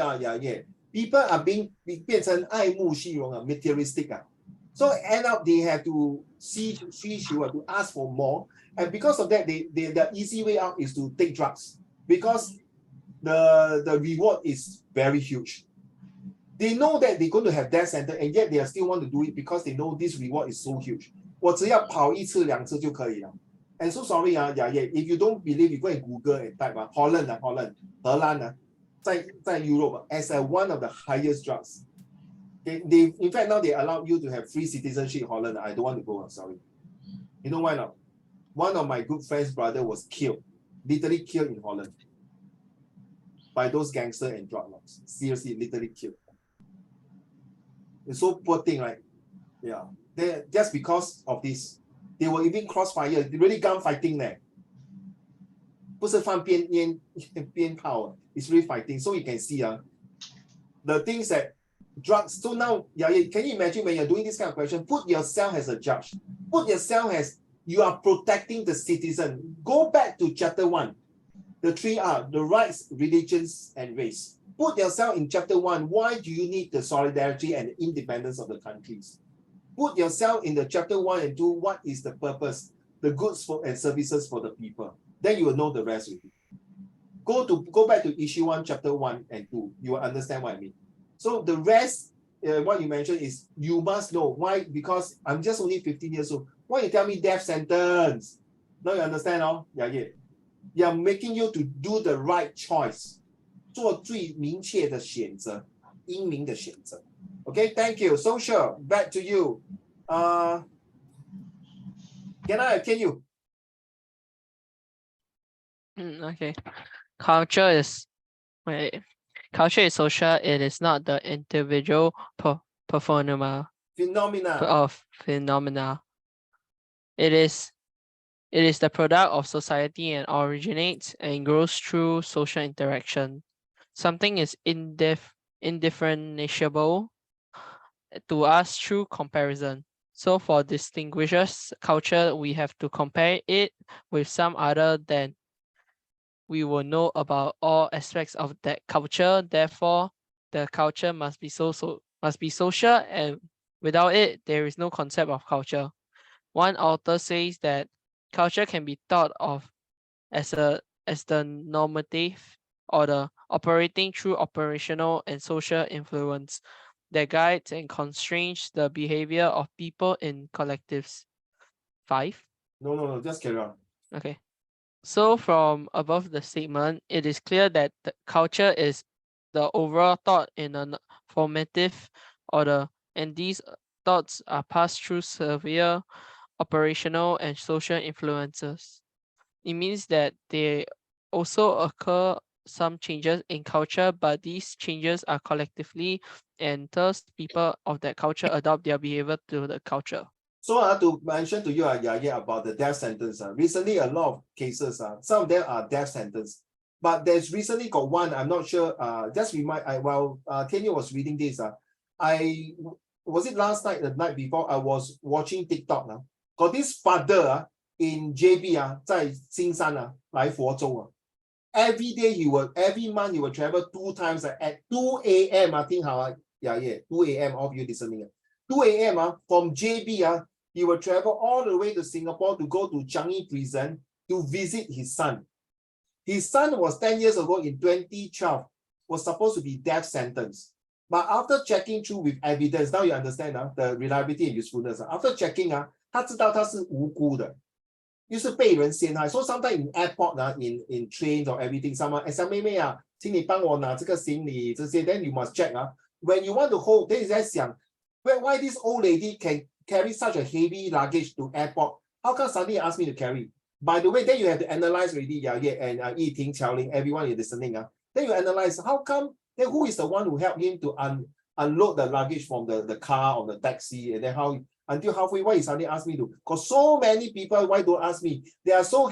people are变成爱慕虚荣materialistic So end up they have to to ask for more, and because of that, the easy way out is to take drugs because the reward is very huge. They know that they're going to have death sentence, and yet they still want to do it because they know this reward is so huge. 我只要跑1次2次就可以了。And so sorry, if you don't believe, you go and Google and type Holland, 荷兰在 Europe as one of the highest drugs. They in fact now they allow you to have free citizenship in Holland. I don't want to go. Sorry. You know why not? One of my good friends' brother was killed, literally killed in Holland by those gangsters and drug lords. Seriously, literally killed. It's so poor thing, right? Yeah. They just because of this, they were even crossfire, really gunfighting there. 不是放鞭炮, it's really fighting. So you can see the things that drugs. So now, can you imagine when you're doing this kind of question? Put yourself as a judge. Put yourself as you are protecting the citizen. Go back to chapter 1. The 3R, the rights, religions, and race. Put yourself in chapter 1. Why do you need the solidarity and the independence of the countries? Put yourself in the chapter 1 and 2. What is the purpose? The goods and services for the people. Then you will know the rest. Go back to issue 1, chapter 1 and 2. You will understand what I mean. So the rest, what you mentioned is you must know why. Because I'm just only 15 years old. Why you tell me death sentence? Now you understand, Yeah, making you to do the right choice. 做最明确的选择，英明的选择。Okay, thank you. Social, back to you. Can you? Okay. Culture is social. It is not the individual phenomena. It is the product of society and originates and grows through social interaction. Something is indifferentiable to us through comparison. So for distinguishes culture, we have to compare it with some other than we will know about all aspects of that culture. Therefore, the culture must be social, and without it, there is no concept of culture. One author says that culture can be thought of as the normative or the operating through operational and social influence that guides and constrains the behavior of people in collectives. 5? No, just carry on. Okay. So from above the statement, it is clear that the culture is the overall thought in a formative order, and these thoughts are passed through severe operational and social influences. It means that they also occur some changes in culture, but these changes are collectively, and thus people of that culture adopt their behavior to the culture. So to mention to you, about the death sentence. Recently, a lot of cases, some of them are death sentence. But there's recently got one, I'm not sure, just remind, Tianyu was reading this, was it last night, the night before, I was watching TikTok now. Got this father in JB, 在新山来佛州every day every month he will travel 2 times at 2 a.m. 听好2 a.m. all of you listening 2 a.m. From JB he will travel all the way to Singapore to go to Changi prison to visit his son. His son was 10 years ago in 2012 was supposed to be death sentence. But after checking through with evidence, now you understand the reliability and usefulness. After checking 他知道他是无辜的，又是被人陷害。So sometimes in airport in trains or everything, someone 小妹妹请你帮我拿这个行李这些 then you must check when you want to hold, then 你在想 why this old lady can carry such a heavy luggage to airport? How come suddenly ask me to carry? By the way, then you have to analyze already, and Yi Ting, Qiao Ling, everyone is listening. Then you analyze how come, then who is the one who helped him to unload the luggage from the car or the taxi, and then how until halfway, why he suddenly asked me to? Because so many people, why don't ask me? There are some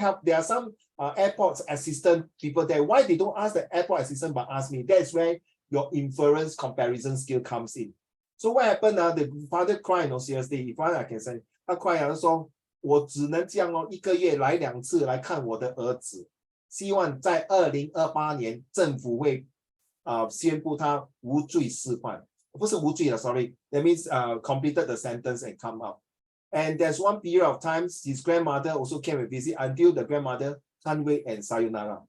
airports assistant people there. Why they don't ask the airport assistant but ask me? That's where your inference comparison skill comes in. So what happened? The father cried, no, seriously, if I can say, he cried, so 我只能这样1个月来2次来看我的儿子，希望在2028年政府会宣布他无罪释放，不是无罪了 ，sorry, that means completed the sentence and come out. And there's one period of time his grandmother also came and visit until the grandmother can't wait and sayonara.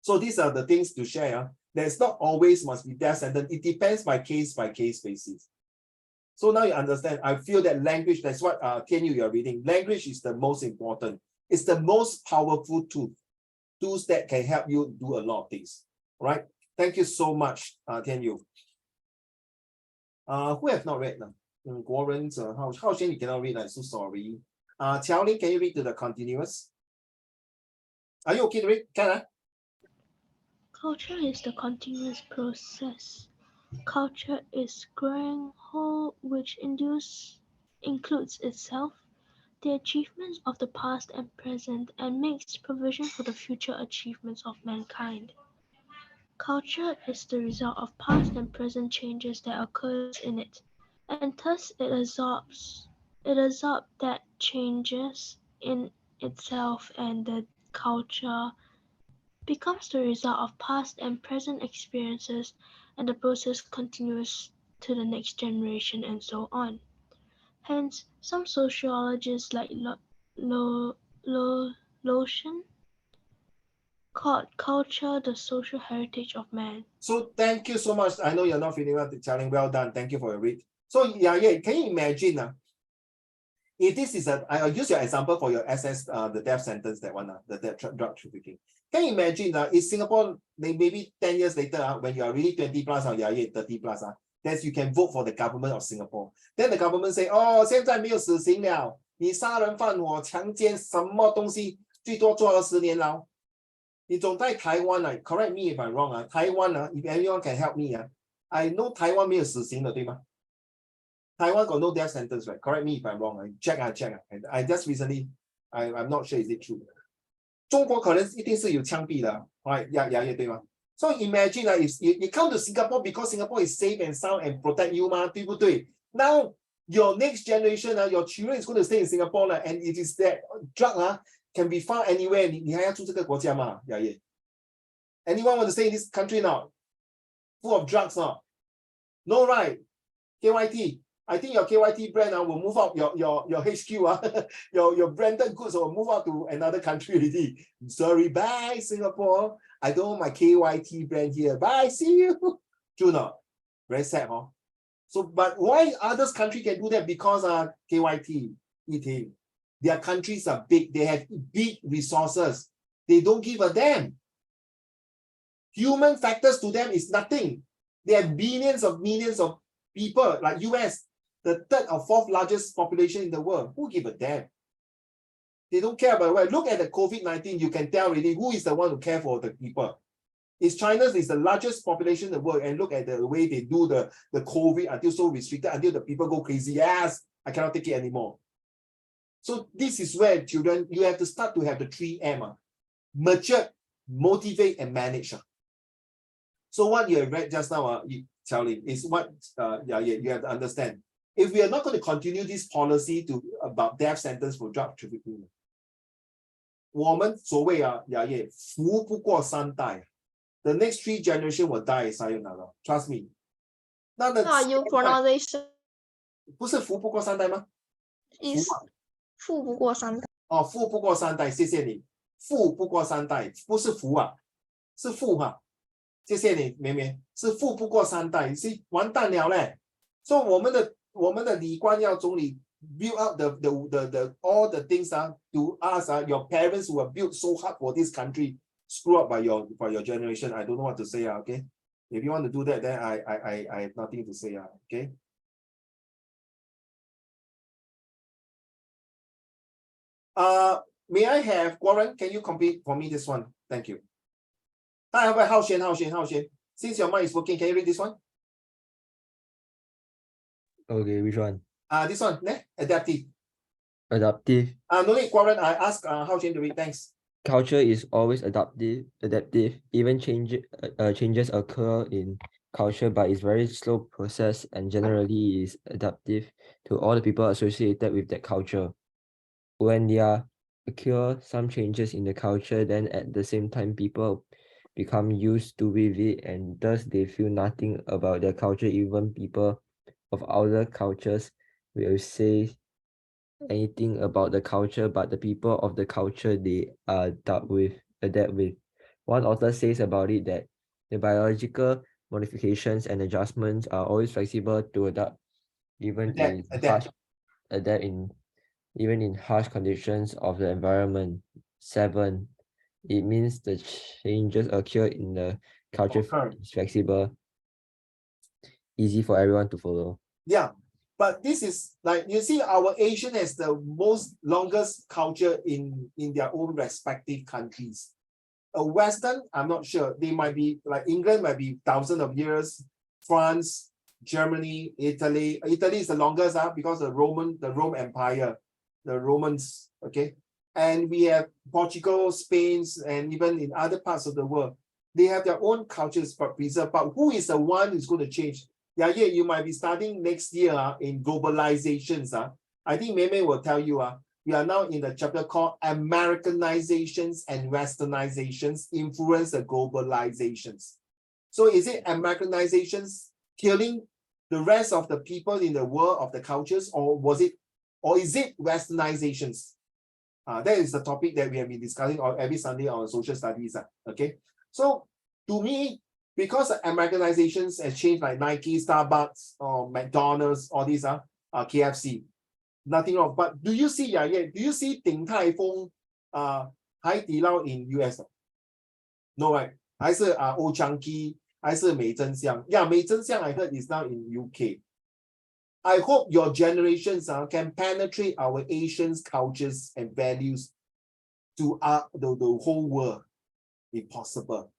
So these are the things to share. There's not always must be death sentence. It depends by case basis. So now you understand. I feel that language, that's what Tianyu you're reading. Language is the most important. It's the most powerful tool. Tools that can help you do a lot of things. Right? Thank you so much, Tianyu. Who have not read now? How Shen you cannot read? I'm so sorry. Qiao Ling, can you read to the continuous? Are you okay to read? Can Culture is the continuous process. Culture is growing whole which includes itself, the achievements of the past and present, and makes provision for the future achievements of mankind. Culture is the result of past and present changes that occurs in it, and thus it absorbs that changes in itself, and the culture becomes the result of past and present experiences, and the process continues to the next generation and so on. Hence, some sociologists like Loshen called culture the social heritage of man. So thank you so much. I know you're not feeling well, Qiao, well done. Thank you for your read. So yeah, can you imagine if this is I'll use your example for your SS, the death sentence, that one, the drug trafficking. Can you imagine in Singapore, maybe 10 years later, when you are really 20 plus or 30 plus, that you can vote for the government of Singapore. Then the government say, 现在没有死刑了，你杀人放火强奸什么东西，最多坐20年牢。你总在台湾correct me if I'm wrong 台湾if anyone can help me I know 台湾没有死刑的，对吗？台湾 got no death sentence, right? Correct me if I'm wrong. Check. I just recently, I'm not sure is it true. 中国可能一定是有枪毙的 right? 对吗？ So imagine if you come to Singapore because Singapore is safe and sound and protect you 嘛，对不对？ Now your next generation your children is going to stay in Singapore and it is that drug can be found anywhere. 你还要住这个国家吗？ Anyone want to stay in this country now? Full of drugs now? No, right? KYT. I think your KYT brand will move out your HQ your branded goods will move out to another country already. Sorry, bye Singapore. I don't want my KYT brand here. Bye, see you. True not? Very sad, huh? So, but why others country can do that? Because KYT, eating. Their countries are big. They have big resources. They don't give a damn. Human factors to them is nothing. They have millions of people like US. The 3rd or 4th largest population in the world. Who give a damn? They don't care about it. Look at the COVID-19. You can tell really who is the one who care for the people. China's is the largest population in the world, and look at the way they do the COVID until so restricted until the people go crazy. Yes, I cannot take it anymore. So this is where children, you have to start to have the 3M. Matured, motivate and manage. So what you have read just now, Charlie, is what you have to understand. If we are not going to continue this policy to about death sentence for drug trafficking, 我们所谓福不过三代 the next 3 generation will die sayonara. Trust me. 那的 How are you pronunciation 不是福不过三代吗？ is 富不过三代。哦，富不过三代，谢谢你。富不过三代，不是福啊，是富哈。谢谢你，绵绵，是富不过三代，是完蛋了嘞。所以我们的李光耀总理 build up the all the things to us your parents who have built so hard for this country screw up by your generation. I don't know what to say okay. If you want to do that, then I have nothing to say okay. May I have Warren? Can you complete for me this one? Thank you. Hi, Hao Xuan. Since your mind is working, can you read this one? Okay, which one? This one, adaptive. Adaptive. No need, Warren. I ask Hao Xuan to read. Thanks. Culture is always adaptive. Even changes occur in culture, but it's very slow process and generally is adaptive to all the people associated with that culture. When there occur some changes in the culture, then at the same time people become used to with it, and thus they feel nothing about their culture. Even people of other cultures will say anything about the culture, but the people of the culture they adapt with. One author says about it that the biological modifications and adjustments are always flexible to adapt, even in harsh conditions of the environment. 7. It means the changes occur in the culture is flexible, easy for everyone to follow. Yeah, but this is like, you see, our Asian has the most longest culture in their own respective countries. Western, I'm not sure. They might be like England might be thousands of years. France, Germany, Italy. Italy is the longest because the Rome Empire, the Romans. Okay, and we have Portugal, Spain, and even in other parts of the world, they have their own cultures but preserved. But who is the one who's going to change? Yeah, you might be starting next year in globalizations. I think Mei will tell you. We are now in the chapter called Americanizations and Westernizations influence the globalizations. So is it Americanizations killing the rest of the people in the world of the cultures, or is it Westernizations? That is the topic that we have been discussing every Sunday on social studies. Okay, so to me, because Americanizations has changed like Nike, Starbucks, or McDonald's, all these KFC. Nothing wrong. But do you see do you see Ding Tai Fung Hai Di Lao in US? No, right? 还是Old Chang-Kee, 还是美珍香? Yeah, 美珍香 I heard is now in UK. I hope your generations can penetrate our Asian cultures and values to the whole world, if possible.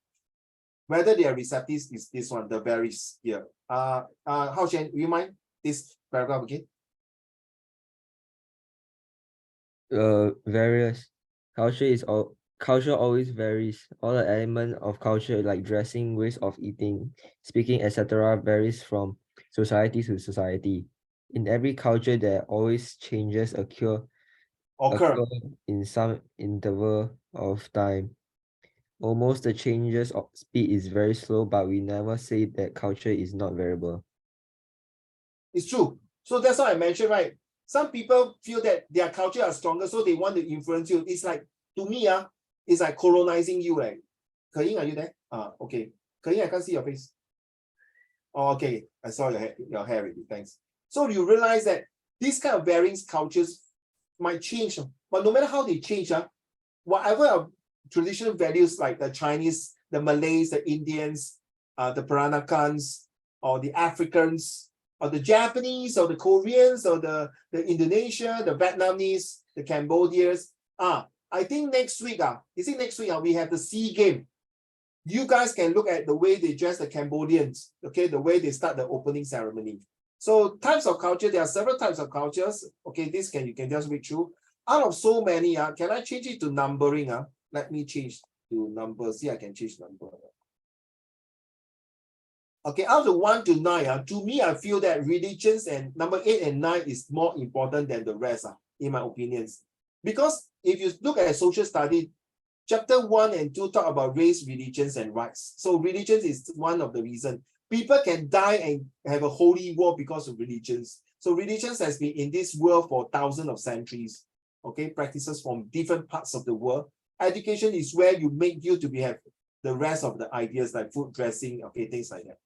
Whether they are receptive is this one, the varies here. Hao Xuan, you mind this paragraph again? Various. Culture always varies. All the elements of culture like dressing, ways of eating, speaking, etc. varies from society to society. In every culture, there always changes occur in some interval of time. Almost the changes of speed is very slow, but we never say that culture is not variable. It's true. So that's why I mentioned, right? Some people feel that their culture are stronger, so they want to influence you. It's like, to me, it's like colonizing you, right? Ke-Ying, are you there? Okay. Ke-Ying, I can't see your face. Oh, okay. I saw your hair already. Thanks. So you realize that these kind of varying cultures might change, but no matter how they change, whatever traditional values like the Chinese, the Malays, the Indians, the Peranakans, or the Africans, or the Japanese, or the Koreans, or the Indonesia, the Vietnamese, the Cambodians. I think next week, we have the SEA Game. You guys can look at the way they dress the Cambodians, okay, the way they start the opening ceremony. So types of culture, there are several types of cultures. Okay, this you can just read through. Out of so many, can I change it to numbering? Let me change. to number. See, I can change number. Okay, out of 1 to 9, to me, I feel that religions and number 8 and 9 is more important than the rest, in my opinions. Because if you look at social study, chapter 1 and 2 talk about race, religions, and rights. So religions is one of the reasons. People can die and have a holy war because of religions. So religions has been in this world for thousands of centuries. Okay, practices from different parts of the world. Education is where you make you to have the rest of the ideas like food, dressing, okay, things like that.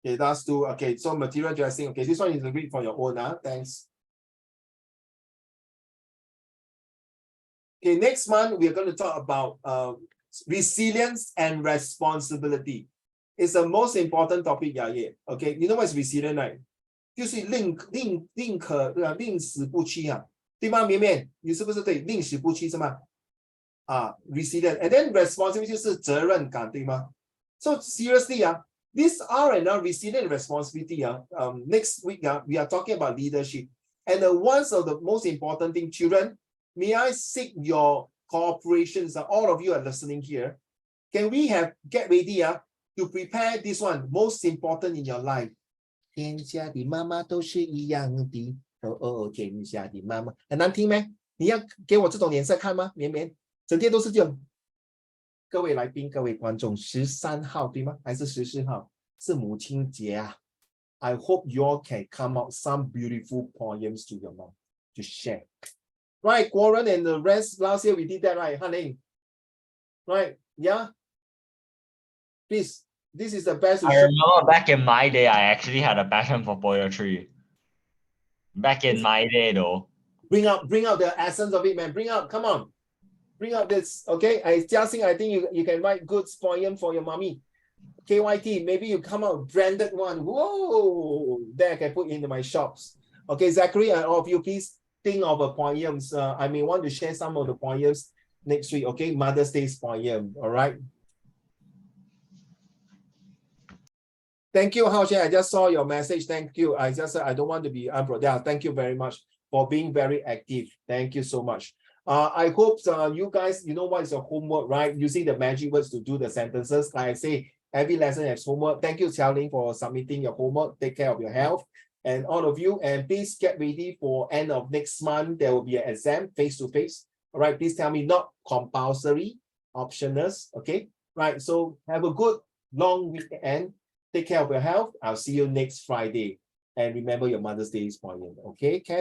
Okay, that's two. Okay, so material dressing. Okay, this one is a read for your own. Thanks. Okay, next month we are going to talk about resilience and responsibility. It's the most important topic, yeah. Okay, you know what is resilient, right? 就是宁死不屈啊，对吗？绵绵，你是不是对宁死不屈是吗？resilient, and then responsibility 就是责任感，对吗？ So seriously, these are and resilient responsibility. Next week, we are talking about leadership, and one of the most important thing, children, may I seek your cooperation? All of you are listening here. Can we get ready to prepare this one most important in your life? 天下的妈妈都是一样的，天下的妈妈很难听吗？你要给我这种脸色看吗？绵绵，整天都是这样。各位来宾，各位观众，13号对吗？还是14号？是母亲节啊。I hope you all can come out some beautiful poems to your mom to share. Right, Warren and the rest, last year we did that, right, honey? Right, yeah? Please, this is the best. I remember back in my day, I actually had a passion for poetry. Back in my day, though. Bring out the essence of it, man. Bring out, come on. Bring out this, okay? I think you can write good poem for your mommy. KYT, maybe you come out branded one. Whoa, there I can put into my shops. Okay, Zachary and all of you, please think of a poems. I may want to share some of the poems next week, okay? Mother's Day's poem, all right? Thank you, Hao Shen. I just saw your message. Thank you. I just said I don't want to be unproductive. Thank you very much for being very active. Thank you so much. I hope you guys, you know what is your homework, right? Using the magic words to do the sentences. Like I say, every lesson has homework. Thank you, Xiaoling, for submitting your homework. Take care of your health. And all of you, and please get ready for end of next month. There will be an exam face-to-face. All right, please tell me not compulsory, optionals. Okay, right. So have a good long weekend. Take care of your health. I'll see you next Friday. And remember your Mother's Day is poignant. Okay, Ken?